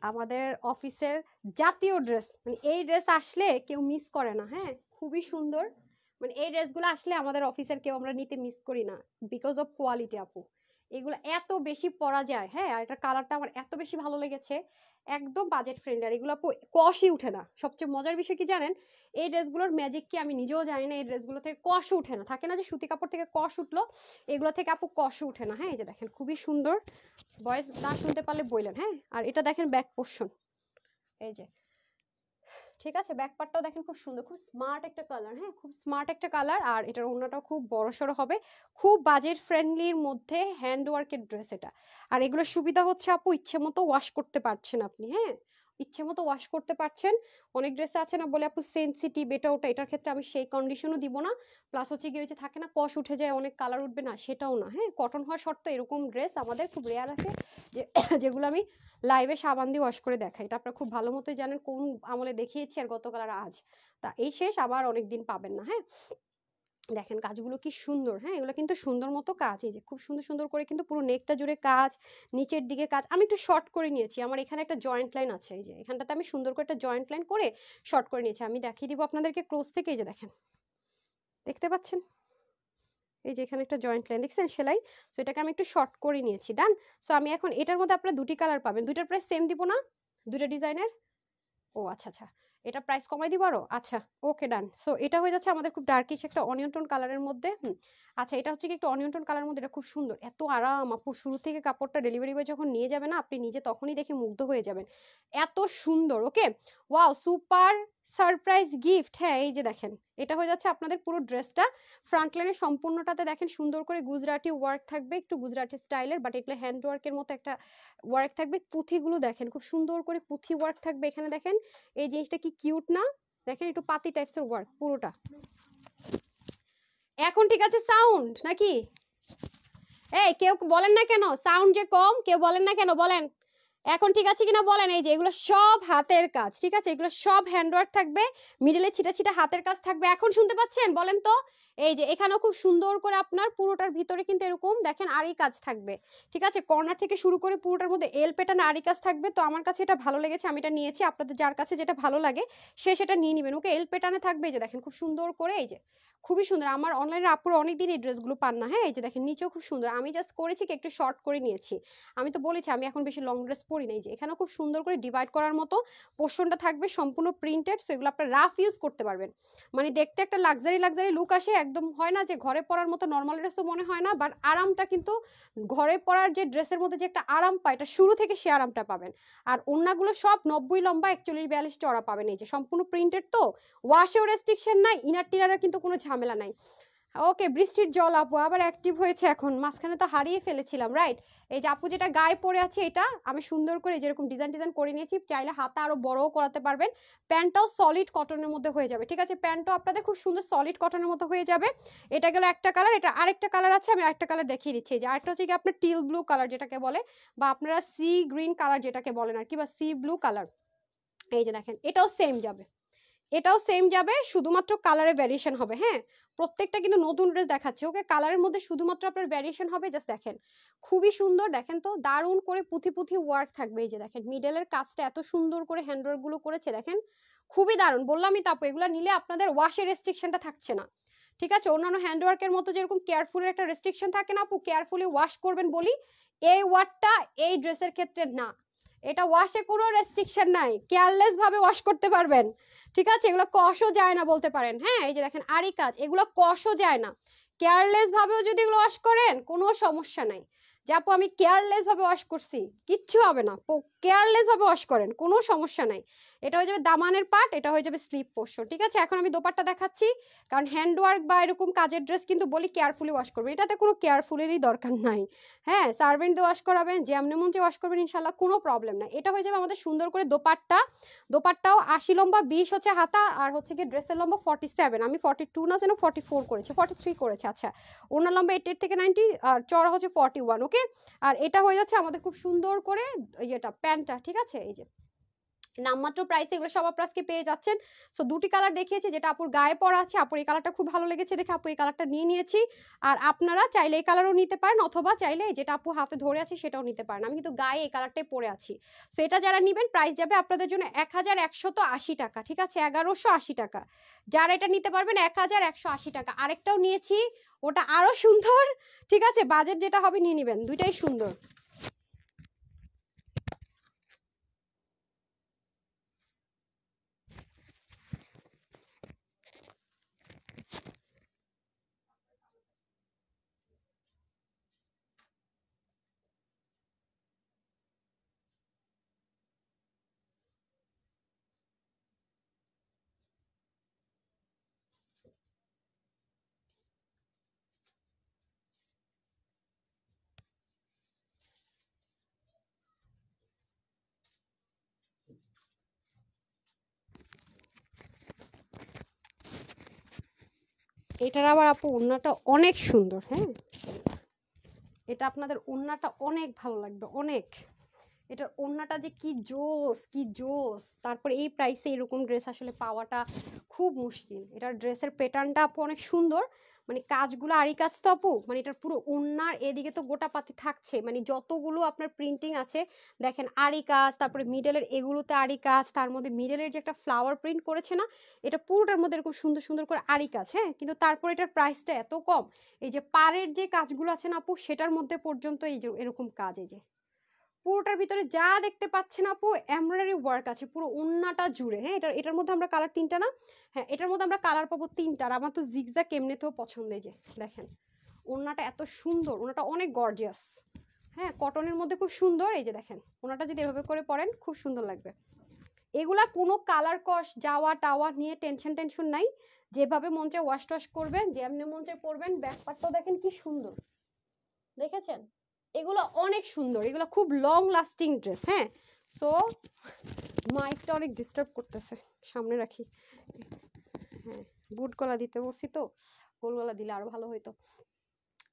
আমাদের অফিসের জাতীয় ড্রেস। মানে এই ড্রেস আসলে কেউ মিস করে না। হ্যাঁ, খুবই সুন্দর। মানে এই ড্রেসগুলো আসলে আমাদের অফিসের কেউ আমরা নিতে মিস করি না, বিকজ অফ কোয়ালিটি আপু। এগুলো এত বেশি পরা যায়। হ্যাঁ, আর এটা কালারটা আমার এত বেশি ভালো লেগেছে, একদম বাজেট ফ্রেন্ডলি। আর এগুলো আপু কষই উঠে না। সবচেয়ে মজার বিষয় কি জানেন, এই ড্রেসগুলোর ম্যাজিক কি আমি নিজেও জানি না। এই ড্রেসগুলো থেকে কষ উঠে না, থাকে না যে সুতি কাপড় থেকে কষ উঠলো, এগুলো থেকে আপু কষ উঠে না। হ্যাঁ, এই যে দেখেন খুবই সুন্দর। ভয়েস না শুনতে পারলে বললেন। হ্যাঁ, আর এটা দেখেন ব্যাক পোর্শন, এই যে। ঠিক আছে, ব্যাক পার্টটাও দেখেন খুব সুন্দর, খুব স্মার্ট একটা কালার। হ্যাঁ, খুব স্মার্ট একটা কালার। আর এটার ওড়নাটাও খুব বড়সড় হবে, খুব বাজেট ফ্রেন্ডলির মধ্যে হ্যান্ড ওয়ার্কের ড্রেস এটা। আর এগুলোর সুবিধা হচ্ছে আপু ইচ্ছে মতো ওয়াশ করতে পারছেন আপনি। হ্যাঁ, ইচ্ছে মতো ওয়াশ করতে পারছেন। অনেক ড্রেসে আছে না বলে আপু সেনসিটিভ এটা ওটা, এটার ক্ষেত্রে আমি সেই কন্ডিশনও দিব না। প্লাস হচ্ছে গিয়ে যে থাকে না কষ উঠে যায়, অনেক কালার উঠবে না, সেটাও না। হ্যাঁ, কটন হওয়া শর্ত এরকম ড্রেস আমাদের খুব রেয়ার আছে, যে যেগুলো আমি লাইভে সাবান দিয়ে ওয়াশ করে দেখাই। এটা আপনারা খুব ভালো মতোই জানেন কোন আমলে দেখিয়েছি, আর গতকাল আর আজ। তা এই শেষ, আবার অনেকদিন পাবেন না। হ্যাঁ, দেখেন কাজগুলো কি সুন্দর। হ্যাঁ, এগুলো কিন্তু সুন্দর মতো কাজ, এই যে খুব সুন্দর সুন্দর করে কিন্তু পুরো নেকটা জুড়ে কাজ, নিচের দিকে কাজ। আমি একটু শর্ট করে নিয়েছি, আমার এখানে একটা জয়েন্ট লাইন আছে, এই যে এখানটাতে আমি সুন্দর করে একটা জয়েন্ট লাইন করে শর্ট করে নিয়েছি। আমি দেখিয়ে দিব আপনাদেরকে ক্লোজ থেকে, এই যে দেখেন, দেখতে পাচ্ছেন এই যে এখানে একটা জয়েন্ট লাইন দেখছেন সেলাই। সো এটাকে আমি একটু শর্ট করে নিয়েছি। ডান। সো আমি এখন এটার মধ্যে আপনারা দুটি কালার পাবেন, দুইটার প্রাইস সেম দিব না, দুইটা ডিজাইনের। ও আচ্ছা আচ্ছা, এটা প্রাইস কমাই দিব আরো। আচ্ছা, ওকে, ডান। সো এটা হয়ে যাচ্ছে আমাদের খুব ডার্কিশ একটা অনিয়ন টোন কালারের মধ্যে। আচ্ছা, এটা হচ্ছে কি একটু অনিয়ন টোন কালারের মধ্যে, এটা খুব সুন্দর, এত আরাম আপু। শুরু থেকে কাপড়টা ডেলিভারি বয় যখন নিয়ে যাবে না, আপনি নিজে তখনই দেখে মুগ্ধ হয়ে যাবেন, এত সুন্দর। ওকে, ওয়াও, সুপার সারপ্রাইজ গিফট। হ্যাঁ, এই যে দেখেন, এটা হয়ে যাচ্ছে আপনাদের পুরো ড্রেসটা। ফ্রন্ট লাইনের সম্পূর্ণটাতে দেখেন সুন্দর করে গুজরাটি ওয়ার্ক থাকবে, একটু গুজরাটি স্টাইলের, বাট এগুলো হ্যান্ড ওয়ার্কের মতো একটা ওয়ার্ক থাকবে। পুঁথিগুলো দেখেন খুব সুন্দর করে পুঁথি ওয়ার্ক থাকবে এখানে। দেখেন এই জিনিসটা কি কিউট না? দেখেন একটু পাতি টাইপসের ওয়ার্ক পুরোটা। এখন ঠিক আছে সাউন্ড নাকি? এই কেউ বলেন না কেন সাউন্ড যে কম, কেউ বলেন না কেন, বলেন এখন ঠিক আছে কিনা বলেন। এই যে এগুলো সব হাতের কাজ, ঠিক আছে, এগুলো সব হ্যান্ডওয়ার্ক থাকবে, মিডলে ছিটা ছিটা হাতের কাজ থাকবে। এখন শুনতে পাচ্ছেন বলেন তো? এই যে এখানেও খুব সুন্দর করে আপনার পুরোটার ভিতরে কিন্তু এরকম দেখেন আরি কাজ থাকবে। ঠিক আছে, কর্নার থেকে শুরু করে পুরোটার মধ্যে এল প্যাটার্ন আরি কাজ থাকবে। তো আমার কাছে এটা ভালো লেগেছে, আমি এটা নিয়েছি। আপনাদের যার কাছে যেটা ভালো লাগে সে সেটা নিয়ে নেবেন। ওকে, এল প্যাটার্নে থাকবে, এই যে দেখেন খুব সুন্দর করে, এই যে খুবই সুন্দর। আমার অনলাইনে আপুর অনেকদিন এই ড্রেসগুলো পান না। হ্যাঁ, এই যে দেখেন নিচেও খুব সুন্দর। আমি জাস্ট করেছি কি একটু শর্ট করে নিয়েছি। আমি তো বলেছি আমি এখন বেশি লং ড্রেস পরি নাই। যে এখানেও খুব সুন্দর করে ডিভাইড করার মতো পোর্শনটা থাকবে, সম্পূর্ণ প্রিন্টেড। সো এগুলো আপনারা রাফ ইউজ করতে পারবেন, মানে দেখতে একটা লাক্সারি লাক্সারি লুক আসে। একদম হয় না যে ঘরে পরার মতো নর্মাল ড্রেসও মনে হয় না, বাট আরামটা কিন্তু ঘরে পরার যে ড্রেসের মধ্যে যে একটা আরাম পায়, এটা শুরু থেকে সে আরামটা পাবেন। আর ওড়নাগুলো সব 90 লম্বা 41-42 চড়া পাবেন। এই যে সম্পূর্ণ প্রিন্টেড, তো ওয়াশেও রেস্ট্রিকশন নাই, ইনার টিনারের কিন্তু কোনো ঝামেলা নাই। ওকে, বৃষ্টির জল আপু আবার অ্যাক্টিভ হয়েছে এখন, মাঝখানে তো হারিয়ে ফেলেছিলাম, রাইট। এই যে আপু যেটা গায়ে পরে আছে এটা আমি সুন্দর করে যেরকম ডিজাইন ডিজাইন করে নিয়েছি, চাইলে হাতা আরো বড়ও করাতে পারবেন। প্যান্টটাও সলিড কটনের মধ্যে হয়ে যাবে, ঠিক আছে, প্যান্টটাও আপনাদের খুব সুন্দর সলিড কটনের মধ্যে হয়ে যাবে। এটা গেল একটা কালার, এটা আরেকটা কালার আছে, আমি আরেকটা কালার দেখিয়ে দিচ্ছি। যে আরেকটা হচ্ছে কি আপনার টিল ব্লু কালার যেটাকে বলে, বা আপনারা সি গ্রিন কালার যেটাকে বলেন আর কি, বা সি ব্লু কালার। এই যে দেখেন এটাও সেম যাবে, এটাও সেম যাবে, শুধুমাত্র কালারে ভ্যারিয়েশন হবে। হ্যাঁ, প্রত্যেকটা কিন্তু নতুন ড্রেস দেখাচ্ছে, ওকে, কালারের মধ্যে শুধুমাত্র আপনার ভ্যারিয়েশন হবে। জাস্ট দেখেন খুবই সুন্দর, দেখেন তো দারুণ করে পুঁথি পুঁথি ওয়ার্ক থাকবে। এই যে দেখেন মিডলের কাজটা এত সুন্দর করে হ্যান্ডওয়ার্ক গুলো করেছে, দেখেন খুবই দারুণ। বললামই তো আপু এগুলো নিলে আপনাদের ওয়াশের রেস্ট্রিকশনটা থাকছে না, ঠিক আছে। অন্যান্য হ্যান্ডওয়ার্কের মতো যেরকম কেয়ারফুলের একটা রেস্ট্রিকশন থাকে না আপু, কেয়ারফুলি ওয়াশ করবেন বলি, এই ওয়ার্ডটা এই ড্রেসের ক্ষেত্রে না। এটা ওয়াশে কোনো রেস্ট্রিকশন নাই, কেয়ারলেস ভাবে ওয়াশ করতে পারবেন, ঠিক আছে। এগুলো কষও যায় না বলতে পারেন। হ্যাঁ, এই যে দেখেন আরি কাজ, এগুলো কষও যায় না। কেয়ারলেস ভাবেও যদি এগুলো ওয়াশ করেন কোনো সমস্যা নাই। যে আপু আমি কেয়ারলেস ভাবে ওয়াশ করছি, কিচ্ছু হবে না, কেয়ারলেস ভাবে ওয়াশ করেন কোনো সমস্যা নাই। এটা হয়ে যাবে দামানের পার্ট, এটা হয়ে যাবে স্লিপ পোর্শন, ঠিক আছে। এখন আমি দোপাট্টা দেখাচ্ছি, কারণ হ্যান্ডওয়ার্ক বা এরকম কাজের ড্রেস কিন্তু বলি কেয়ারফুলি ওয়াশ করবে, এটাতে কোনো কেয়ারফুলেরই দরকার নাই। হ্যাঁ, সার্ভেন্ট দিয়ে ওয়াশ করাবেন, যেমন মন ওয়াশ করবেন, ইনশাল্লাহ কোনো প্রবলেম নাই। এটা হয়ে যাবে আমাদের সুন্দর করে দোপাট্টা। দোপাট্টাও 80 লম্বা, 20 হচ্ছে হাতা, আর হচ্ছে কি ড্রেসের লম্বা 47, আমি 42 না যেন 44 করেছি, 43 করেছি। আচ্ছা, ওনার লম্বা 88 থেকে 90, আর চড়া হচ্ছে 41, ওকে। আর এটা হয়ে যাচ্ছে আমাদের খুব সুন্দর করে ইয়েটা প্যান্টটা, ঠিক আছে। এই যে নামমাত্র প্রাইসে এগুলো সব আপনারা আজকে পেয়ে যাচ্ছেন। সো দুটি কালার দেখিয়েছি, যেটা আপুর গায়ে পরা আছে, আপুর এই কালারটা খুব ভালো লেগেছে দেখে আপু এই কালারটা নিয়ে নিয়েছি। আর আপনারা চাইলে এই কালারও নিতে পারেন, অথবা চাইলে যেটা আপু হাতে ধরে আছে সেটাও নিতে পারেন। আমি কিন্তু গায়ে এই কালারটাই পরে আছি। সো এটা যারা নেবেন প্রাইস যাবে আপনাদের জন্য 1180 টাকা, ঠিক আছে, 1180 টাকা। যারা এটা নিতে পারবেন 1180 টাকা। আরেকটাও নিয়েছি, ওটা আরো সুন্দর, ঠিক আছে, বাজেট যেটা হবে নিয়ে নেবেন, দুইটাই সুন্দর। এটার আবার আপু ওড়নাটা অনেক সুন্দর। হ্যাঁ, এটা আপনাদের ওড়নাটা অনেক ভালো লাগবে, অনেক। এটার ওড়নাটা যে কি জোস, কি জোস। তারপরে এই প্রাইসে এরকম ড্রেস আসলে পাওয়াটা খুব মুশকিল। এটার ড্রেসের প্যাটার্নটা আপু অনেক সুন্দর, মানে কাজগুলো আরি কাজ তো আপু, মানে এটার পুরো ওড়নার এদিকে তো গোটা পাতি থাকছে, মানে যতগুলো আপনার প্রিন্টিং আছে দেখেন আরি কাজ, তারপরে মিডলের এগুলোতে আরি কাজ, তার মধ্যে মিডলের যে একটা ফ্লাওয়ার প্রিন্ট করেছে না, এটা পুরোটার মধ্যে এরকম সুন্দর সুন্দর করে আরি কাজ। হ্যাঁ, কিন্তু তারপর এটার প্রাইসটা এত কম। এই যে পাড়ের যে কাজগুলো আছে না আপু, সেটার মধ্যে পর্যন্ত এই যে এরকম কাজ, এই যে পুরোটার ভিতরে যা দেখতে পাচ্ছেন আপু এমব্রয়ডারি ওয়ার্ক আছে পুরো ওন্নাটা জুড়ে। হ্যাঁ, এটার মধ্যে আমরা কালার তিনটা না, হ্যাঁ এটার মধ্যে আমরা কালার পাবো তিনটা। আর আমার তো জিগজ্যাগ এমনিতেও পছন্দ। এই যে দেখেন ওন্নাটা এত সুন্দর, ওন্নাটা অনেক গর্জিয়াস। হ্যাঁ, কটনের মধ্যে খুব সুন্দর। এই যে দেখেন ওন্নাটা যদি এভাবে করে পরেন খুব সুন্দর লাগবে। এগুলা কোনো কালার কস যাওয়া টাওয়া নিয়ে টেনশন নাই, যেভাবে মন চায় ওয়াশ টয়াশ করবেন, যেমনি মন চায় পরবেন। ব্যাকপার্টটাও দেখেন কি সুন্দর, দেখেছেন? এগুলো অনেক সুন্দর, এগুলো খুব লং লাস্টিং ড্রেস। হ্যাঁ, সো মাইকটা অনেক ডিস্টার্ব করতেছে, সামনে রাখি। হ্যাঁ, বুট গলা দিতে বসি তো, গোল গলা দিলে আরো ভালো হইতো।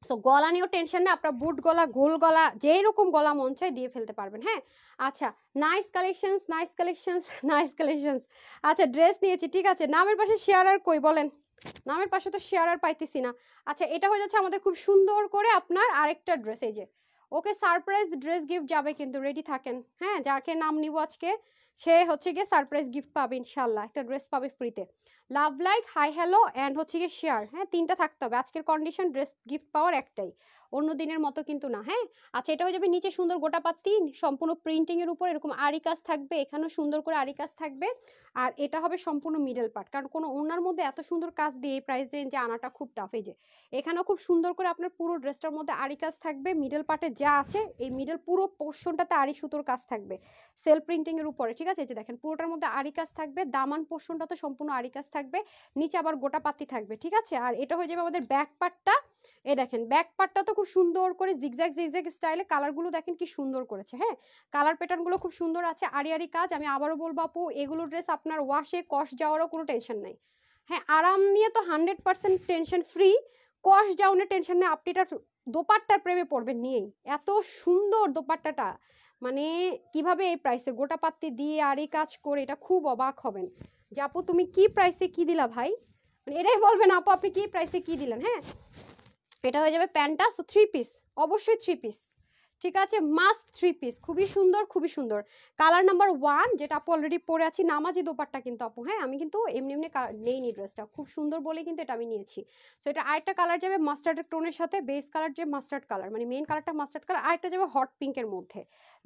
সো গলা নিয়েও টেনশন না, আপনার বুট গলা গোল গলা যেই রকম গলা মন চায় দিয়ে ফেলতে পারবেন। হ্যাঁ, আচ্ছা, nice collections, nice collections, nice collections. আচ্ছা, ড্রেস নিয়েছি, ঠিক আছে। নামের পাশে শেয়ার আর কই বলেন, নামের পাশে তো শেয়ার আর পাইতেছি না। আচ্ছা, এটা হয়ে যাচ্ছে আমাদের খুব সুন্দর করে আপনার আরেকটা ড্রেস। এই যে ওকে, সারপ্রাইজ ড্রেস গিফট যাবে কিন্তু, রেডি থাকেন। হ্যাঁ, যাকে নাম নিব আজকে সে হচ্ছে গিয়ে সারপ্রাইজ গিফট পাবে ইনশাল্লাহ, একটা ড্রেস পাবে ফ্রিতে। Love like, hi hello, and হচ্ছে গিয়ে শেয়ার। হ্যাঁ, তিনটা থাকতে হবে, আজকের কন্ডিশন ড্রেস গিফট পাওয়ার একটাই। অন্য দিনের মতো কিন্তু না। হ্যাঁ, আচ্ছা এটা হয়ে যাবে নিচে সুন্দর গোটা পাত্তি সম্পূর্ণ প্রিন্টিং এর উপর এরকম আরি কাজ থাকবে, এখানেও সুন্দর করে আরি কাজ থাকবে। আর এটা হবে সম্পূর্ণ মিডল পার্ট, কারণ কোনো ওনার মধ্যে এত সুন্দর কাজ দিয়ে এই প্রাইস রেঞ্জে আনাটা খুব টাফ। এই যে এখানেও খুব সুন্দর করে আপনার পুরো ড্রেসটার মধ্যে আরি কাজ থাকবে, মিডল পার্টে যা আছে এই মিডল পুরো পোর্শনটাতে আরি সুতোর কাজ থাকবে সেল প্রিন্টিং এর উপরে, ঠিক আছে। এই যে দেখেন পুরোটার মধ্যে আরি কাজ থাকবে, দামান পোর্শনটা তো সম্পূর্ণ আরি কাজ থাকবে, নিচে আবার গোটা পাতি থাকবে, ঠিক আছে। আর এটা হয়ে যাবে আমাদের ব্যাক পার্টটা। এই দেখেন ব্যাক পার্টটা তো খুব সুন্দর করে জিগজ্যাগ জিগজ্যাগ স্টাইলে কালারগুলো দেখেন কি সুন্দর করেছে। হ্যাঁ, কালার প্যাটার্নগুলো খুব সুন্দর আছে, আরি আরি কাজ। আমি আবারও বলবো আপু, এগুলো ড্রেস আপনার ওয়াশে কস যাওয়ারও কোনো টেনশন নাই। হ্যাঁ, আরাম নিয়ে তো 100% টেনশন ফ্রি, কস ডাউনের টেনশন নেই। আপনি এটা দোপাট্টার প্রেমে পড়বেন নিয়েই, এত সুন্দর দোপাট্টাটা, মানে কিভাবে এই প্রাইসে গোটা পাত্তি দিয়ে আরি কাজ করে, এটা খুব অবাক হবেন যে আপু তুমি কি প্রাইসে কি দিলা ভাই, মানে এটাই বলবেন আপু আপনি কি প্রাইসে কি দিলেন। হ্যাঁ, এটা হয়ে যাবে প্যান্টটা। সো 3 পিস, অবশ্যই 3 পিস, ঠিক আছে, মাস্ট 3 পিস, খুবই সুন্দর খুবই সুন্দর। কালার নাম্বার 1 যেটা আপু অলরেডি পরে আছি, নামাজি দোপাট্টা কিন্তু আপু। হ্যাঁ, আমি কিন্তু এমনি এমনি নেইনি, ড্রেসটা খুব সুন্দর বলেই কিন্তু এটা আমি নিয়েছি। সো এটা আরেকটা কালার যাবে মাস্টার্ড টোনের সাথে, বেস কালার যে মাস্টার্ড কালার, মানে মেইন কালারটা মাস্টার্ড কালার, আরেকটা যাবে হট পিঙ্কের মধ্যে।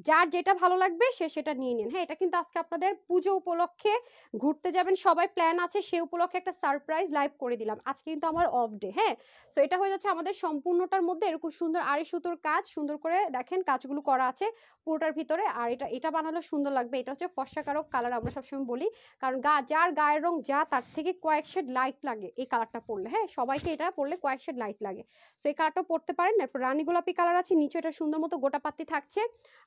যার যেটা ভালো লাগবে সে সেটা নিয়ে নিন। হ্যাঁ, এটা কিন্তু আজকে আপনাদের পুজো উপলক্ষে ঘুরতে যাবেন সবাই প্ল্যান আছে, সে উপলক্ষে একটা সারপ্রাইজ লাইভ করে দিলাম। আজকে কিন্তু আমার অফ ডে। হ্যাঁ, সো এটা হয়ে যাচ্ছে আমাদের সম্পূর্ণটার মধ্যে এরকম সুন্দর আড়ি সুতোর কাজ, সুন্দর করে দেখেন কাজগুলো করা আছে পুরোটার ভিতরে। আর এটা এটা বানালে সুন্দর লাগবে। এটা হচ্ছে ফর্সাকারক কালার, আমরা সবসময় বলি, কারণ যার গায়ের রং যা তার থেকে কয়েক শেড লাইট লাগে এই কালারটা পরলে। হ্যাঁ, সবাইকে এটা পরলে কয়েক শেড লাইট লাগে, সো এই কালারটা পরতে পারেন। এরপর রানী গোলাপি কালার আছে, নিচে এটা সুন্দর মতো গোটা পাত্তি থাকছে।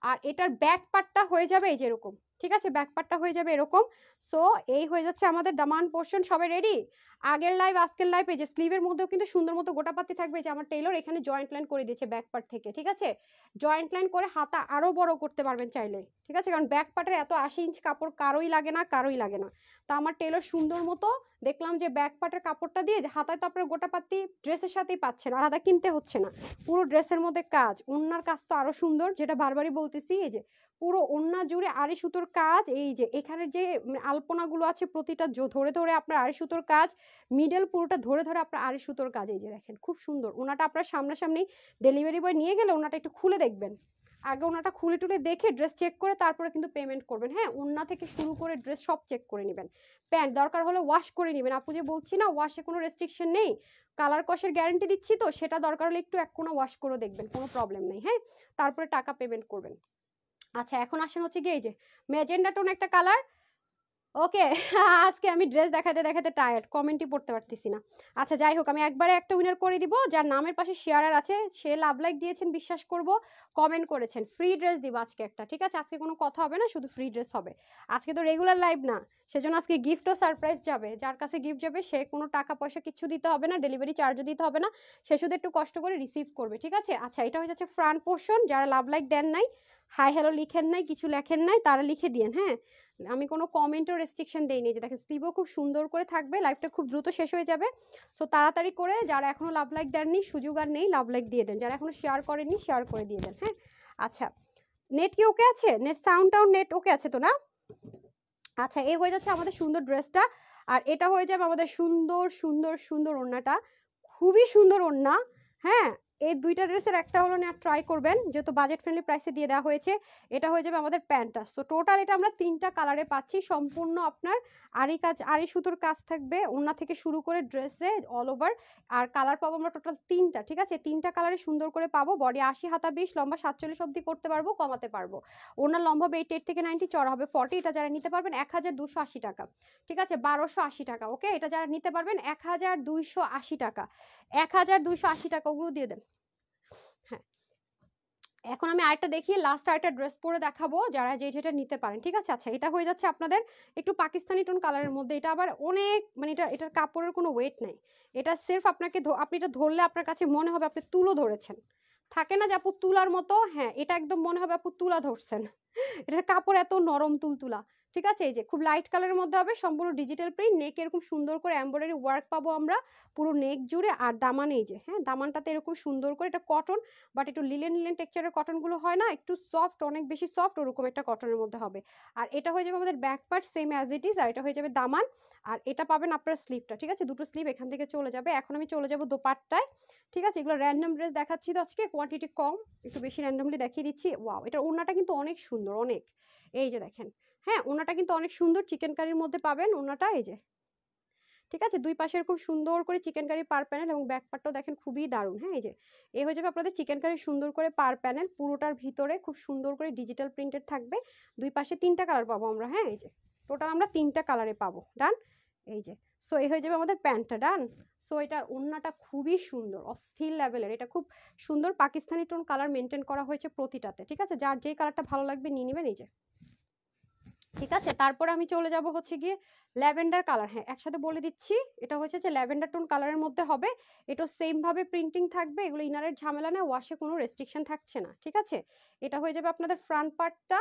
আর এটার ব্যাক পার্টটা হয়ে যাবে এই যে এরকম, ঠিক আছে, ব্যাক পার্টটা হয়ে যাবে এরকম। সো এই হয়ে যাচ্ছে আমাদের দামান পোর্শন। সবাই রেডি? আগের লাইভ আজকের লাইভ, এই যে স্লিভের মধ্যেও কিন্তু সুন্দর মতো গোটা পাতি থাকবে, যে আমার টেইলর এখানে জয়েন্ট লাইন করে দিয়েছে ব্যাক পার্ট থেকে, ঠিক আছে। জয়েন্ট লাইন করে হাতা আরো বড় করতে পারবেন চাইলে, ঠিক আছে, কারণ ব্যাক পার্টের এত 80 ইঞ্চ কাপড় কারোই লাগে না, কারোই লাগে না। তো আমার টেইলর সুন্দর মতো দেখলাম যে ব্যাক পার্টের কাপড়টা দিয়ে হাতায় তো আপনার গোটা পাতি ড্রেসের সাথেই পাচ্ছেন, আলাদা কিনতে হচ্ছে না। পুরো ড্রেসের মধ্যে কাজ, ওড়নার কাজ তো আরো সুন্দর, যেটা বারবারই বলতেছি। এই যে পুরো ওড়না জুড়ে আড়ি সুতোর কাজ, এই যে এখানে যে আলপনাগুলো আছে প্রতিটা ধরে ধরে আপনার আড়ি সুতোর কাজ, মিডল পুরোটা ধরে ধরে আপনার আড়ি সুতোর কাজ। এই যে দেখেন খুব সুন্দর ওনাটা, আপনার সামনাসামনি ডেলিভারি বয় নিয়ে গেলে ওনাটা একটু খুলে দেখবেন, আগে ওনাটা খুলে টুলে দেখে ড্রেস চেক করে তারপরে কিন্তু পেমেন্ট করবেন। হ্যাঁ, ওড়না থেকে শুরু করে ড্রেস সব চেক করে নেবেন। প্যান্ট দরকার হলে ওয়াশ করে নেবেন, আপু যে বলছি না ওয়াশে কোনো রেস্ট্রিকশন নেই, কালার কষের গ্যারান্টি দিচ্ছি, তো সেটা দরকার হলে একটু এক কোনো ওয়াশ করে দেখবেন, কোনো প্রবলেম নেই। হ্যাঁ, তারপরে টাকা পেমেন্ট করবেন। আচ্ছা এখন আসেন হচ্ছে গিয়ে এই যে ম্যাজেন্ডা টোন একটা কালার। ওকে, আজকে আমি ড্রেস দেখাতে দেখাতে টায়ার্ড, কমেন্টই পড়তে পারতেছি না। আচ্ছা যাই হোক, আমি একবারে একটা উইনার করে দিব, যার নামের পাশে শেয়ারার আছে, সে লাভ লাইক দিয়েছেন বিশ্বাস করব, কমেন্ট করেছেন, ফ্রি ড্রেস দিব আজকে একটা, ঠিক আছে। আজকে কোনো কথা হবে না, শুধু ফ্রি ড্রেস হবে। আজকে তো রেগুলার লাইভ না, সেজন্য আজকে গিফটও সারপ্রাইজ যাবে। যার কাছে গিফট যাবে সে কোনো টাকা পয়সা কিছু দিতে হবে না, ডেলিভারি চার্জও দিতে হবে না, সে শুধু একটু কষ্ট করে রিসিভ করবে, ঠিক আছে। আচ্ছা এটা হয়ে যাচ্ছে ফ্রন্ট পোর্শন। যারা লাভ লাইক দেন নাই, হাই হ্যালো লিখেন নাই, কিছু লেখেন নাই, তারা লিখে দিয়েন। হ্যাঁ, আমি কোনো কমেন্টও রেস্ট্রিকশন দেইনি। যে দেখেন স্লিভও খুব সুন্দর করে থাকবে, লাইভটা খুব দ্রুত শেষ হয়ে যাবে। সো তাড়াতাড়ি করে যারা এখনো লাভ লাইক দেননি, সুযোগ আর নেই, লাভ লাইক দিয়ে দেন। যারা এখনো শেয়ার করেননি শেয়ার করে দিয়ে দেন। হ্যাঁ, আচ্ছা নেট কি ওকে আছে? নেট সাউন্ডটাও নেট ওকে আছে তো না? আচ্ছা এই হয়ে যাচ্ছে আমাদের সুন্দর ড্রেসটা। আর এটা হয়ে যাবে আমাদের সুন্দর সুন্দর সুন্দর ওড়নাটা, খুবই সুন্দর ওড়না। হ্যাঁ, এই দুইটা ড্রেসের একটা হলো না ট্রাই করবেন, যেহেতু বাজেট ফ্রেন্ডলি প্রাইসে দিয়ে দেওয়া হয়েছে। এটা হয়ে যাবে আমাদের প্যান্টটা। সো টোটাল এটা আমরা 3টা কালারে পাচ্ছি, সম্পূর্ণ আপনার আড়ি কাজ, আড়ি সুতোর কাজ থাকবে ওড়না থেকে শুরু করে ড্রেসে অল ওভার। আর কালার পাবো আমরা টোটাল 3টা, ঠিক আছে, 3টা কালারে সুন্দর করে পাবো। বডি 80 হাতা 20, লম্বা 47 অবধি করতে পারবো, কমাতে পারবো। ওনার লম্বা হবে 88 থেকে 90, চড়া হবে 40। এটা যারা নিতে পারবেন 1280 টাকা, ঠিক আছে, 1280 টাকা। ওকে, এটা যারা নিতে পারবেন 1280 টাকা, 1280 টাকা ওগুলো দিয়ে দেন। হ্যাঁ, এখন আমি আরেকটা দেখি, লাস্ট আরেকটা ড্রেস পরে দেখাবো যারা যে যেটা নিতে পারেন, ঠিক আছে। আচ্ছা এটা হয়ে যাচ্ছে আপনাদের একটু পাকিস্তানি টোন কালারের মধ্যে। এটা আবার অনেক, মানে এটার কাপড়ের কোনো ওয়েট নাই, এটা সির্ফ আপনাকে আপনি এটা ধরলে আপনার কাছে মনে হবে আপনি তুলো ধরেছেন, থাকে না যে আপু তুলার মতো, হ্যাঁ এটা একদম মনে হবে আপু তুলা ধরছেন। এটার কাপড় এত নরম তুলতুলা, ঠিক আছে। এই যে খুব লাইট কালারের মধ্যে হবে, সম্পূর্ণ ডিজিটাল প্রিন্ট, নেক এরকম সুন্দর করে এমব্রয়ডারি ওয়ার্ক পাবো আমরা পুরো নেক জুড়ে। আর দামান এই যে, হ্যাঁ দামানটাতে এরকম সুন্দর করে, এটা কটন বাট একটু লিলেন লিলেন টেক্সচারের কটনগুলো হয় না, একটু সফট, অনেক বেশি সফট, ওরকম একটা কটনের মধ্যে হবে। আর এটা হয়ে যাবে আমাদের back part same as it is, আর এটা হয়ে যাবে দামান। আর এটা পাবেন আপনার স্লিভটা, ঠিক আছে, দুটো স্লিভ এখান থেকে চলে যাবে। এখন আমি চলে যাব দোপাট্টায়, ঠিক আছে। এগুলো র্যান্ডম ড্রেস দেখাচ্ছি তো আজকে, কোয়ান্টিটি কম, একটু বেশি র্যান্ডমলি দেখিয়ে দিচ্ছি। ওয়াও, এটার ওড়নাটা কিন্তু অনেক সুন্দর, অনেক, এই যে দেখেন, হ্যাঁ ওড়নাটা কিন্তু অনেক সুন্দর, চিকেন কারির মধ্যে পাবেন ওড়নাটা, এই যে, ঠিক আছে। দুই পাশে এরকম সুন্দর করে চিকেন কারি পার প্যানেল, এবং ব্যাক পার্টটাও দেখেন খুবই দারুণ। হ্যাঁ এই যে, এই হয়ে যাবে আপনাদের চিকেন কারি সুন্দর করে পার প্যানেল, পুরোটার ভিতরে খুব সুন্দর করে ডিজিটাল প্রিন্টেড থাকবে। দুই পাশে তিনটা কালার পাবো আমরা, হ্যাঁ এই যে টোটাল আমরা তিনটা কালারে পাবো। ডান, এই যে। সো এই হয়ে যাবে আমাদের প্যান্টটা। ডান। সো এটার ওড়নাটা খুবই সুন্দর, অস্থির লেভেলের, এটা খুব সুন্দর পাকিস্তানি টোন কালার মেনটেন করা হয়েছে প্রতিটাতে, ঠিক আছে। যার যেই কালারটা ভালো লাগবে নিয়ে নেবেন, এই যে, ঠিক আছে। তারপরে আমি চলে যাব হচ্ছে গিয়ে ল্যাভেন্ডার কালার, হ্যাঁ একসাথে বলে দিচ্ছি, এটা হচ্ছে যে ল্যাভেন্ডার টোন কালারের মধ্যে হবে। এটা সেম ভাবে প্রিন্টিং থাকবে, এগুলো ইনারের ঝামেলা না, ওয়াশে কোনো রেস্ট্রিকশন থাকছে না, ঠিক আছে। এটা হয়ে যাবে আপনাদের ফ্রন্ট পার্টটা,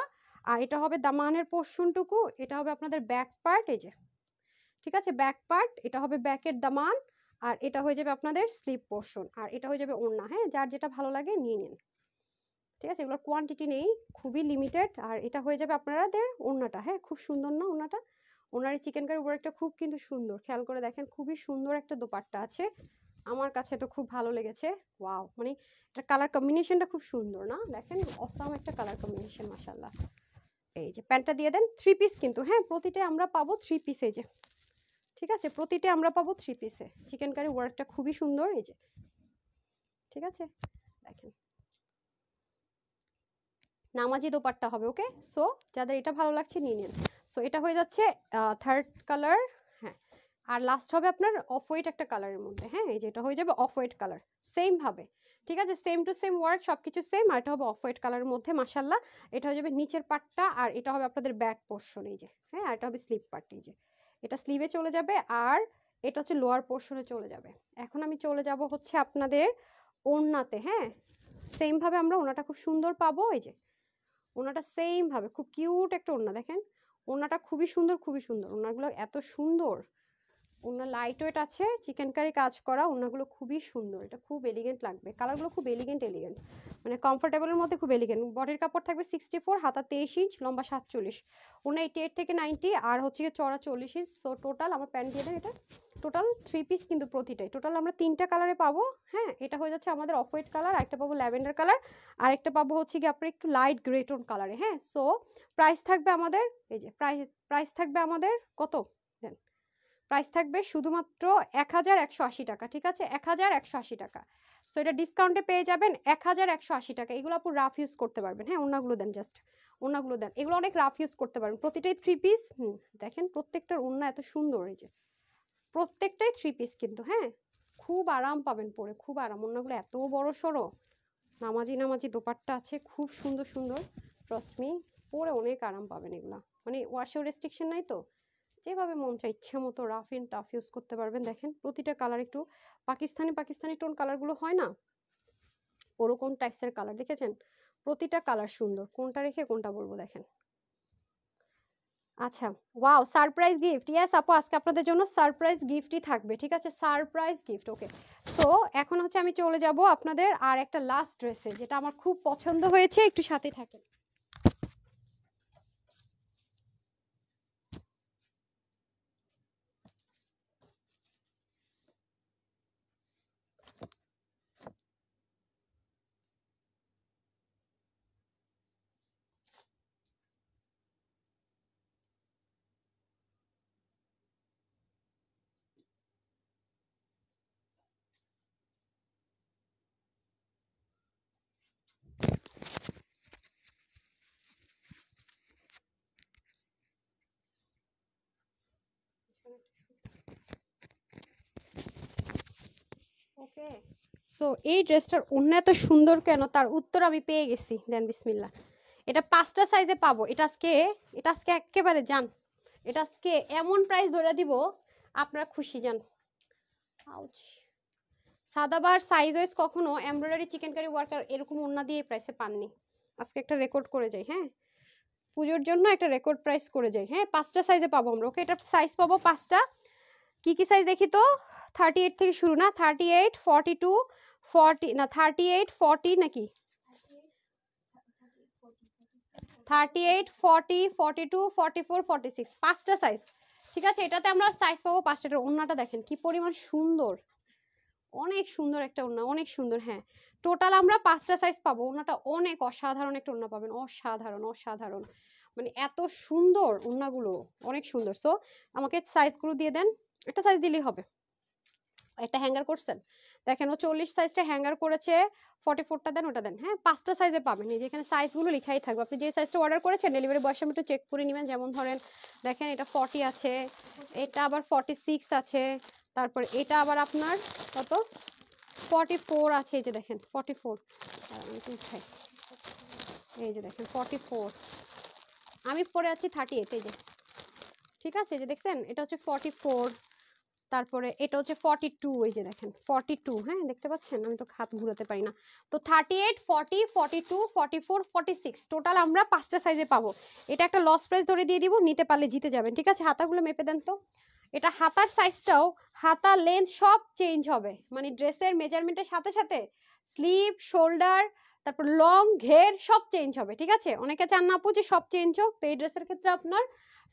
আর এটা হবে দামানের পোর্শনটুকু, এটা হবে আপনাদের ব্যাক পার্ট, এই যে, ঠিক আছে, ব্যাক পার্ট, এটা হবে ব্যাকের দামান, আর এটা হয়ে যাবে আপনাদের স্লিভ পোর্শন, আর এটা হয়ে যাবে ওড়না। হ্যাঁ যার যেটা ভালো লাগে নিয়ে নিন, ঠিক আছে। এগুলোর কোয়ান্টিটি নেই, খুবই লিমিটেড। আর এটা হয়ে যাবে আপনাদের ওড়নাটা, হ্যাঁ খুব সুন্দর না ওড়নাটা, ওনার চিকেন কারি ওয়ার্কটা খুব কিন্তু সুন্দর, খেয়াল করে দেখেন, খুবই সুন্দর একটা দোপাট্টা আছে, আমার কাছে তো খুব ভালো লেগেছে। ওয়াও, মানে এটা কালার কম্বিনেশনটা খুব সুন্দর না, দেখেন অসাম একটা কালার কম্বিনেশন, মাশাআল্লাহ। এই যে প্যান্টটা দিয়ে দেন, থ্রি পিস কিন্তু, হ্যাঁ প্রতিটা আমরা পাবো থ্রি পিস, এই যে, ঠিক আছে, প্রতিটা আমরা পাবো থ্রি পিসে, চিকেন কারি ওয়ার্কটা খুবই সুন্দর, এই যে, ঠিক আছে, দেখেন নামাজি দোপাট্টা হবে। ওকে, সো যাদের এটা ভালো লাগছে নিয়ে নিন। সো এটা হয়ে যাচ্ছে থার্ড কালার, হ্যাঁ। আর লাস্ট হবে আপনার অফ হোয়াইট একটা কালারের মধ্যে, হ্যাঁ এই যে এটা হয়ে যাবে অফ হোয়াইট কালার, সেম ভাবে, ঠিক আছে, সেম টু সেম ওয়ার্ক সবকিছু সেম। আর এটা হবে অফ হোয়াইট কালারের মধ্যে, মাশাআল্লাহ। এটা হয়ে যাবে নিচের পার্টটা, আর এটা হবে আপনাদের ব্যাক পোর্শন, এই যে, হ্যাঁ। আর এটা হবে স্লিভ পার্ট, এই যে, এটা স্লিভে চলে যাবে, আর এটা হচ্ছে লোয়ার পোর্শনে চলে যাবে। এখন আমি চলে যাব হচ্ছে আপনাদের ওড়নাতে, হ্যাঁ সেম ভাবে আমরা ওড়নাটা খুব সুন্দর পাবো, এই যে ওনাটা সেম ভাবে খুব কিউট একটা ওড়না, দেখেন ওড়নাটা খুবই সুন্দর, খুবই সুন্দর, ওড়নাগুলো এত সুন্দর, ওড়না লাইট ওয়েট আছে, চিকেন কারি কাজ করা, ওড়নাগুলো খুবই সুন্দর, এটা খুব এলিগেন্ট লাগবে, কালারগুলো খুব এলিগেন্ট এলিগেন্ট, মানে কমফোর্টেবলের মধ্যে খুব এলিগেন্ট। বডির কাপড় থাকবে 64, হাতা 23 ইঞ্চ, লম্বা 47, ওড়না 88 থেকে 90, আর হচ্ছে গিয়ে চড়া 40 ইঞ্চ। সো টোটাল আমার প্যান্ট দিয়ে দেন, এটা টোটাল থ্রি পিস কিন্তু প্রতিটাই, টোটাল আমরা তিনটা কালারে পাবো, হ্যাঁ। এটা হয়ে যাচ্ছে আমাদের অফ হোয়াইট কালার, একটা পাবো ল্যাভেন্ডার কালার, আর একটা পাবো হচ্ছে কি আপনার একটু লাইট গ্রে টোন কালারে, হ্যাঁ। সো প্রাইস থাকবে আমাদের, এই যে প্রাইস থাকবে আমাদের কত দেন, প্রাইস থাকবে শুধুমাত্র 1180 টাকা, ঠিক আছে, 1180 টাকা। সো এটা ডিসকাউন্টে পেয়ে যাবেন 1180 টাকা। এগুলো আপু রাফ ইউজ করতে পারবেন, হ্যাঁ ওড়নাগুলো দেন, জাস্ট ওড়নাগুলো দেন, এগুলো অনেক রাফ ইউজ করতে পারবেন, প্রতিটাই থ্রি পিস। দেখেন প্রত্যেকটার ওড়না এত সুন্দর, এই যে প্রত্যেকটাই থ্রি পিস কিন্তু, হ্যাঁ খুব আরাম পাবেন পরে, খুব আরাম, ওড়নাগুলো এত বড় সড়ো, নামাজি নামাজি দোপাট্টা আছে, খুব সুন্দর সুন্দর, ট্রাস্ট মি পরে অনেক আরাম পাবেন এগুলা, মানে ওয়াশেও রেস্ট্রিকশন নাই তো, যেভাবে মন চায় ইচ্ছে মতো রাফ এন্ড টাফ ইউজ করতে পারবেন। দেখেন প্রতিটা কালার একটু পাকিস্তানি পাকিস্তানি টোন কালারগুলো হয় না, ওরকম টাইপসের কালার, দেখেছেন প্রতিটা কালার সুন্দর, কোনটা রেখে কোনটা বলবো দেখেন। আচ্ছা, ওয়াও সারপ্রাইজ গিফট, ইয়েস আপু আজকে আপনাদের জন্য সারপ্রাইজ গিফটই থাকবে, ঠিক আছে, সারপ্রাইজ গিফট। ওকে, তো এখন হচ্ছে আমি চলে যাব আপনাদের আর একটা লাস্ট ড্রেসে, যেটা আমার খুব পছন্দ হয়েছে, একটু সাথে থাকেন। ওকে, সো এই ড্রেসটার ওড়না এত সুন্দর কেন, তার উত্তর আমি পেয়ে গেছি, দেন বিসমিল্লাহ। এটা পাঁচটা সাইজে পাবো, এটা আজকে একেবারে জান, এটা আজকে এমন প্রাইস ধরে দিব আপনারা খুশি যান। আউচ, সাদাবার সাইজ ওয়াইজ কখনো এমব্রয়ডারি চিকেন কারি ওয়ার্কার এরকম ওড়না দিয়ে প্রাইসে পাননি, আজকে একটা রেকর্ড করে যাই, হ্যাঁ পুজোর জন্য একটা রেকর্ড প্রাইস করে যাই। হ্যাঁ, 5টা সাইজে পাবো আমরা। ওকে, এটা সাইজ পাবো 5টা। কি কি সাইজ দেখি তো? 38 থেকে শুরু না? 38, 42, 40 না 38, 40 নাকি 38, 40, 42, 44, 46, 5টা সাইজ। ঠিক আছে, এটাতে আমরা সাইজ পাবো 5টা। ওড়নাটা দেখেন কি পরিমাণ সুন্দর, অনেক সুন্দর একটা ওড়না, অনেক সুন্দর। হ্যাঁ, টোটাল আমরা 5টা সাইজ পাবো। ওড়নাটা অনেক অসাধারণ একটা ওড়না পাবেন, অসাধারণ অসাধারণ, মানে এত সুন্দর ওড়নাগুলো, অনেক সুন্দর। সো আমাকে সাইজগুলো দিয়ে দেন, একটা সাইজ দিলেই হবে। একটা হ্যাঙ্গার করছেন দেখেন, ও 40 সাইজটা হ্যাঙ্গার করেছে, 44টা দেন, ওটা দেন। হ্যাঁ, 5টা সাইজে পাবেন। এই যে এখানে সাইজগুলো লেখাই থাকবে, আপনি যে সাইজটা অর্ডার করেছেন ডেলিভারি বয়ের সামনে একটু চেক করে নেবেন। যেমন ধরেন দেখেন এটা 40 আছে, এটা আবার 46 আছে, তারপর এটা আবার আপনার কত 44 আছে। এই যে দেখেন 44, এই যে দেখেন 44, আমি পরে আছি 38। এই যে ঠিক আছে, এই যে দেখছেন এটা হচ্ছে 44, তারপরে এটা হচ্ছে 42। এই যে দেখেন 42, হ্যাঁ দেখতে পাচ্ছেন, আমি তো হাত ঘুরাতে পারি না। তো 38, 40, 42, 44, 46 টোটাল আমরা 5টা সাইজে পাবো। এটা একটা লস প্রাইস ধরে দিয়ে দিব, নিতে পারলে জিতে যাবেন। ঠিক আছে, হাতাগুলো মেপে দেন তো। এটা হাতার সাইজটাও, হাতা লেন্থ সব চেঞ্জ হবে, মানে ড্রেসের মেজারমেন্টের সাথে সাথে স্লিভ, শোল্ডার, তারপর লং, ঘের সব চেঞ্জ হবে। ঠিক আছে, অনেকে চান না আপু যে সব চেঞ্জ হোক, তো এই ড্রেসের ক্ষেত্রে আপনার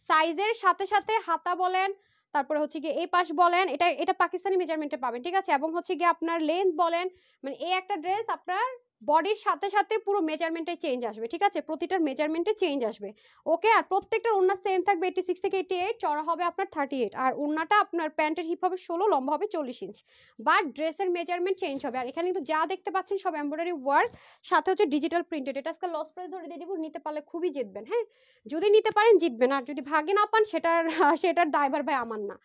সাইজের সাথে সাথে হাতা বলেন, তারপরে হচ্ছে গিয়ে এই পাশ বলেন, এটা এটা পাকিস্তানি মেজারমেন্টে পাবেন। ঠিক আছে, এবং হচ্ছে গিয়ে আপনার লেন্থ বলেন, মানে এই একটা ড্রেস আপনার বডির সাথে সাথে পুরো মেজারমেন্টে চেঞ্জ আসবে। ঠিক আছে, প্রতিটার মেজারমেন্টে চেঞ্জ আসবে। ওকে, আর প্রত্যেকটার ওড়না সেম থাকবে 86 থেকে 88, চড়া হবে আপনার 38, আর ওড়নাটা আপনার প্যান্টের হিপ হবে 16, লম্বা হবে 40 ইঞ্চ। বাট ড্রেসের মেজারমেন্ট চেঞ্জ হবে। আর এখানে কিন্তু যা দেখতে পাচ্ছেন সব এমব্রয়ডারি ওয়ার্ক, সাথে হচ্ছে ডিজিটাল প্রিন্টেড। এটা আজকে লস প্রাইস ধরে দিয়ে দিব, নিতে পারলে খুবই জিতবেন। হ্যাঁ, যদি নিতে পারেন জিতবেন, আর যদি ভাগে না পান সেটার দায়ভার ভাই আমার না।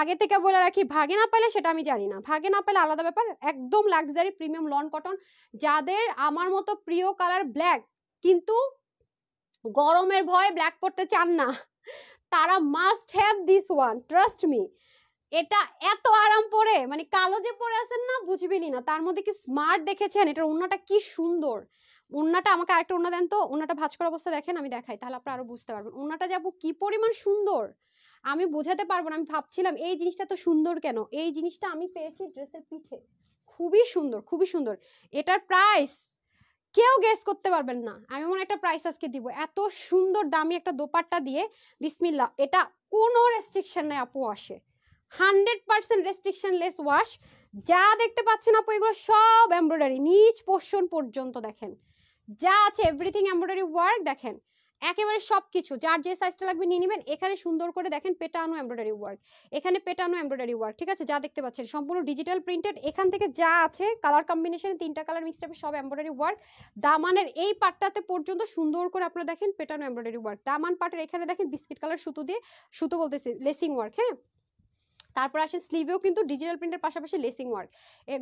আগে থেকে বলে রাখি, ভাগে না পাইলে সেটা আমি জানি না, ভাগে না পাইলে আলাদা ব্যাপার। একদম লাক্সারি প্রিমিয়াম লন কটন, যাদের আমার মতো প্রিয় কালার ব্ল্যাক, কিন্তু গরমের ভয়ে ব্ল্যাক পরতে চান না, তারা must have this one, trust me. এটা এত আরাম পরে, মানে কালো যে পরে আছেন না, বুঝবেনই না তার মধ্যে কি স্মার্ট দেখেছেন। এটার ওড়নাটা কি সুন্দর। ওড়নাটা আমাকে আরেকটা ওড়না দেন তো, ওড়নাটা ভাঁজ করা অবস্থা দেখেন, আমি দেখাই তাহলে আপনারা আরো বুঝতে পারবেন ওড়নাটা যাবো কি পরিমাণ সুন্দর। আমি বোঝাতে পারবো না, আমি ভাবছিলাম এই জিনিসটা তো সুন্দর কেন, এই জিনিসটা আমি পেয়েছি ড্রেসের পিঠে। খুবই সুন্দর, খুবই সুন্দর। এটার প্রাইস কেউ গেস করতে পারবেন না। আমি এমন একটা প্রাইস আজকে দিব এত সুন্দর দামি একটা দোপাট্টা দিয়ে, বিসমিল্লাহ। এটা কোনো রেস্ট্রিকশন নাই আপু, আসে 100% রেস্ট্রিকশন লেস ওয়াশ। যা দেখতে পাচ্ছেন আপু এগুলো সব এমব্রয়ডারি, নিচ পোর্শন পর্যন্ত দেখেন যা আছে এভরিথিং এমব্রয়ডারি ওয়ার্ক। দেখেন একেবারে সবকিছু, যার যে সাইজটা লাগবে নিয়ে নেবেন। এখানে সুন্দর করে দেখেন পেটানো এমব্রয়ডারি ওয়ার্ক, এখানে পেটানো এমব্রয়ডারি ওয়ার্ক। ঠিক আছে, যা দেখতে পাচ্ছেন সম্পূর্ণ ডিজিটাল প্রিন্টেড। এখান থেকে যা আছে কালার কম্বিনেশন, 3টা কালার মিক্সড হবে, সব এমব্রয়ডারি ওয়ার্ক। দামানের এই পাটটাতে পর্যন্ত সুন্দর করে আপনারা দেখেন পেটানো এমব্রয়ডারি ওয়ার্ক। দামান পাটের এখানে দেখেন বিস্কিট কালার সুতো দিয়ে, সুতো বলতেছি লেসিং ওয়ার্ক। হ্যাঁ, তারপর আসে স্লিভেও কিন্তু ডিজিটাল প্রিন্টের পাশাপাশি লেসিং ওয়ার্ক,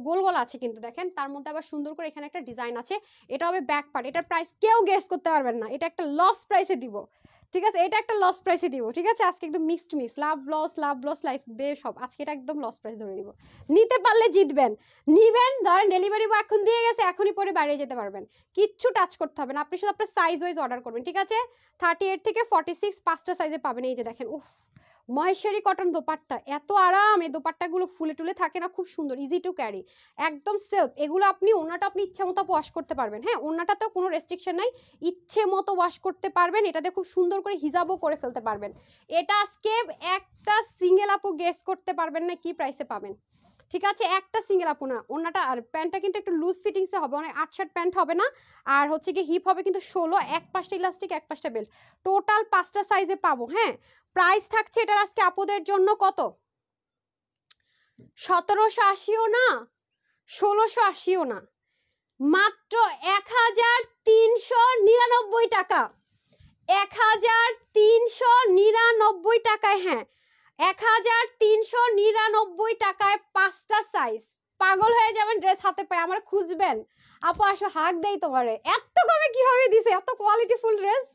গোল গোল আছে কিন্তু দেখেন, তার মধ্যে আবার সুন্দর করে এখানে একটা ডিজাইন আছে। এটা হবে ব্যাক পার্ট। এটার প্রাইস কেউ গেস করতে পারবেন না, এটা একটা লস প্রাইসে দিব। ঠিক আছে, এটা একটা লস প্রাইসে দিব। ঠিক আছে, আজকে একদম মিক্সড মিক্স, লাভ লস লাইফ বে সব, আজকে এটা একদম লস প্রাইস ধরে দিব। নিতে পারলে জিতবেন, নিবেন। ধরেন ডেলিভারি বয় এখন দিয়ে গেছে, এখনই পরে বাইরে যেতে পারবেন, কিচ্ছু টাচ করতে হবে না। আপনি শুধু আপনার সাইজ ওয়াইজ অর্ডার করবেন। ঠিক আছে, 38 থেকে 46 5টা সাইজে পাবেন। এই যে দেখেন, উফ, মহেশ্বরী কটন দোপাট্টা, এত আরাম। এই দোপাট্টাগুলো ফুলে টুলে থাকে না, খুব সুন্দর, ইজি টু ক্যারি, একদম সেলফ। এগুলো আপনি ওনাটা আপনি ইচ্ছে মতো ওয়াশ করতে পারবেন। হ্যাঁ, ওনাটাতেও কোনো রেস্ট্রিকশন নাই, ইচ্ছে মতো ওয়াশ করতে পারবেন। এটাতে খুব সুন্দর করে হিজাবও করে ফেলতে পারবেন। এটা আজকে একটা সিঙ্গেল আপু গেস করতে পারবেন না কি প্রাইসে পাবেন। ঠিক আছে, একটা সিঙ্গেল আপু না। ওনাটা আর প্যান্টটা কিন্তু একটু লুজ ফিটিংসে হবে, অনেক 8 প্যান্ট হবে না। আর হচ্ছে কি হিপ হবে কিন্তু 16, এক পাশটা ইলাস্টিক এক পাশটা বেল্ট, টোটাল 5টা সাইজে পাবো। হ্যাঁ, প্রাইস থাকছে এটার আজকে আপুদের জন্য কত, 1780ও না 1680ও না, মাত্র 1399 টাকা, 1399 টাকায়। হ্যাঁ, 1399 টাকায় 5টা সাইজ। পাগল হয়ে যাবেন ড্রেস হাতে পায়, আমার খুঁজবেন। আপু আসো হাক দেই তোমারে, এত কমে কিভাবে দিছে, এত কোয়ালিটিফুল ড্রেস।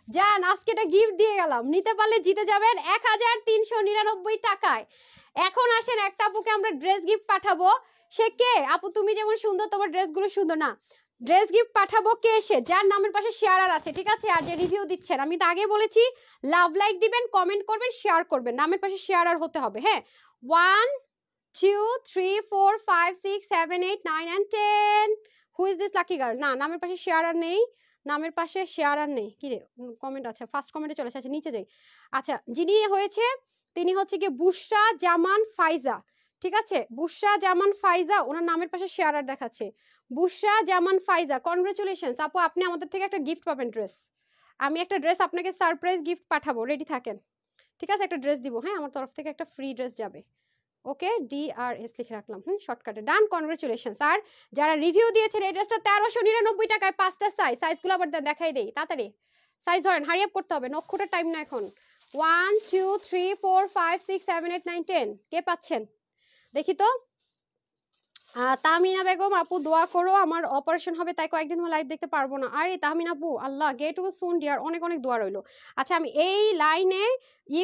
যান, আজকে এটা গিফট দিয়ে গেলাম, নিতে পারলে জিতে যাবেন 1399 টাকায়। এখন আসেন, একটা আপুকে আমরা ড্রেস গিফট পাঠাবো। সে কে? আপু তুমি যেমন সুন্দর, তোমার ড্রেসগুলো সুন্দর না, ড্রেস গিফট পাঠাবো কে এসে যার নামের পাশে শেয়ারার আছে, ঠিক আছে? আর যে রিভিউ দিচ্ছেন, আমি তো আগে বলেছি লাভ লাইক দিবেন, কমেন্ট করবেন, শেয়ার করবেন, নামের পাশে শেয়ারার হতে হবে। হ্যাঁ, 1 2 3 4 5 6 7 8 9 and 10। Who is this lucky girl? না, নামের পাশে শেয়ারার নেই, নামের পাশে শেয়ারার নেই। কি রে কমেন্ট? আচ্ছা ফার্স্ট কমেন্টে চলে এসেছে, নিচে যাই। আচ্ছা, যিনি হয়েছে তিনি হচ্ছে কি বুশরা জামান ফাইজা, ঠিক আছে? বুশরা জামান ফাইজা, ওনার নামের পাশে শেয়ারার দেখাচ্ছে। বুশরা জামান ফাইজা, কনগ্রাচুলেশনস আপু, আপনি আমাদের থেকে একটা গিফট পাবেন, ড্রেস। আমি একটা ড্রেস আপনাকে সারপ্রাইজ গিফট পাঠাবো, রেডি থাকেন, ঠিক আছে? একটা ড্রেস দিব, হ্যাঁ, আমার তরফ থেকে একটা ফ্রি ড্রেস যাবে। ওকে, DRS লিখে রাখলাম, শর্টকাটে ডান। কনগ্রাচুলেশনস। আর যারা রিভিউ দিয়েছেন এই ড্রেসটা 1399 টাকায়, 5টা সাইজগুলো আবার দেখাই দেই তাড়াতাড়ি। সাইজ ধরেন, হারি আপ করতে হবে, নক্ষটার টাইম না এখন। 1 2 3 4 5 6 7 8 9 10। কে পাচ্ছেন দেখি তো? তাহমিনা বেগম আপু, দোয়া করো, আমার অপারেশন হবে তাই কয়েকদিন লাইভ দেখতে পারবো না। আরে তাহমিনা আপু, আল্লাহ গেট ওয়েল সুন ডিয়ার, অনেক অনেক দোয়া রইলো। আচ্ছা, আমি এই লাইনে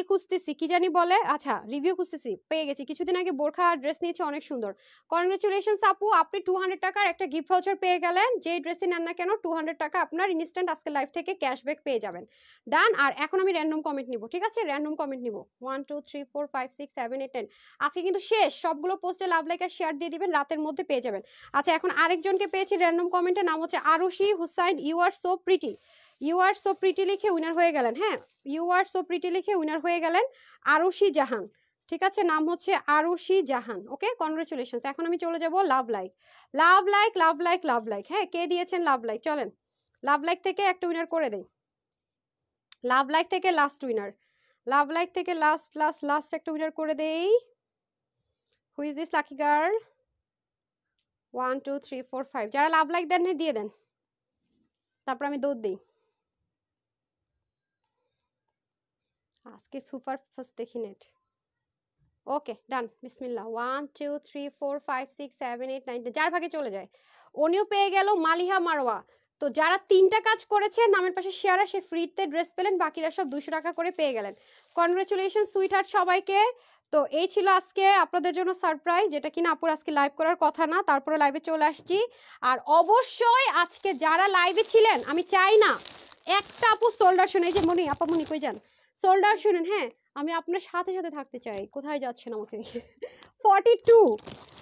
খুঁজতেছি, কি জানি বলে, আচ্ছা রিভিউ খুঁজতেছি, পেয়ে গেছি। কিছুদিন আগে বোরখা ড্রেস নিয়েছি, অনেক সুন্দর। কনগ্রাচুলেশনস আপু, আপনি 200 টাকার একটা গিফট ভাউচার পেয়ে গেলেন। যে ড্রেসই নেন না কেন 200 টাকা আপনার ইনস্ট্যান্ট আজকে লাইভ থেকে ক্যাশব্যাক পেয়ে যাবেন। ডান। আর এখন আমি র্যান্ডম কমেন্ট নিব, ঠিক আছে? র্যান্ডম কমেন্ট নিব। 1 2 3 4 5 6 7 8 10। আজকে কিন্তু শেষ, সবগুলো পোস্টে লাভ লাইক আর শেয়ার দিয়ে দিবেন, রাতের মধ্যে পেয়ে যাবেন। আচ্ছা, এখন আরেকজনকে পেয়েছি র্যান্ডম কমেন্টে, নাম হচ্ছে Arushi Hussain. You are so pretty, you are so pretty লিখে উইনার হয়ে গেলেন। হ্যাঁ, ইউ আর সো প্রিটি লিখে উইনার হয়ে গেলেন আরুষি জাহান, ঠিক আছে? নাম হচ্ছে আরুষি জাহান। ওকে, কনগ্রাচুলেশনস। এখন আমি চলে যাব love like, love like, love like, love like. হ্যাঁ, কে দিয়েছেন লাভ লাইক? চলেন লাভ লাইক থেকে একটা উইনার করে দেই। লাভ লাইক থেকে লাস্ট উইনার, লাভ লাইক থেকে লাস্ট লাস্ট লাস্ট একটা উইনার করে দেই। Who is this lucky girl? 1 2 3 4 5। যারা লাভ লাইক দেন দিয়ে দেন, তারপর আমি দৌড় দিই। আজকে সুপার ফাস্ট দেখি নেট। ওকে, ডান, বিসমিল্লাহ। 1 2 3 4 5 6 7 8 9 10। যার ভাগে চলে যায়। উনিও পেয়ে গেল মালিহা মারওয়া। তো যারা 3টা কাজ করেছে নামের পাশে শেয়ারে, সে ফ্রিতে ড্রেস পেলেন, বাকিরা সব 200 টাকা করে পেয়ে গেলেন। কনগ্রাচুলেশন সুইট হার্ট সবাইকে। তো এই ছিল আজকে আপনাদের জন্য সারপ্রাইজ, যেটা কিনা আপুর আজকে লাইভ করার কথা না, তারপরে লাইভে চলে আসছি। আর অবশ্যই আজকে যারা লাইভে ছিলেন, আমি চাই না একটা আপু সোল্ডার শুনে, যে মনি আপা, মনি কই যান? সোল্ডার শুনেন, হ্যাঁ, আমি আপনার সাথে সাথে থাকতে চাই, কোথায় যাচ্ছেন আমাকে রেখে? 42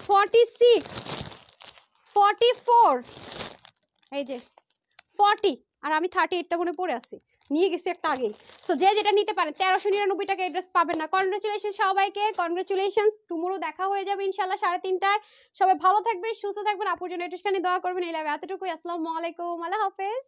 46 44, এই যে 40, আর আমি 38টা মনে পড়ে আছি, নিয়ে গেছি একটা আগেই। সো যে যেটা নিতে পারেন, 1399 টাকা এড্রেস পাবেন না। কনগ্রাচুলেশন সবাইকে, কনগ্রাচুলেশন। টুমোরো দেখা হয়ে যাবে ইনশাআল্লাহ 3:30টায়। সবাই ভালো থাকবেন, সুস্থ থাকবেন, আপুর জন্য একটুখানি দোয়া করবেন। এই লাইভে এতটুকুই। আসসালামু আলাইকুম, আল্লাহ হাফেজ।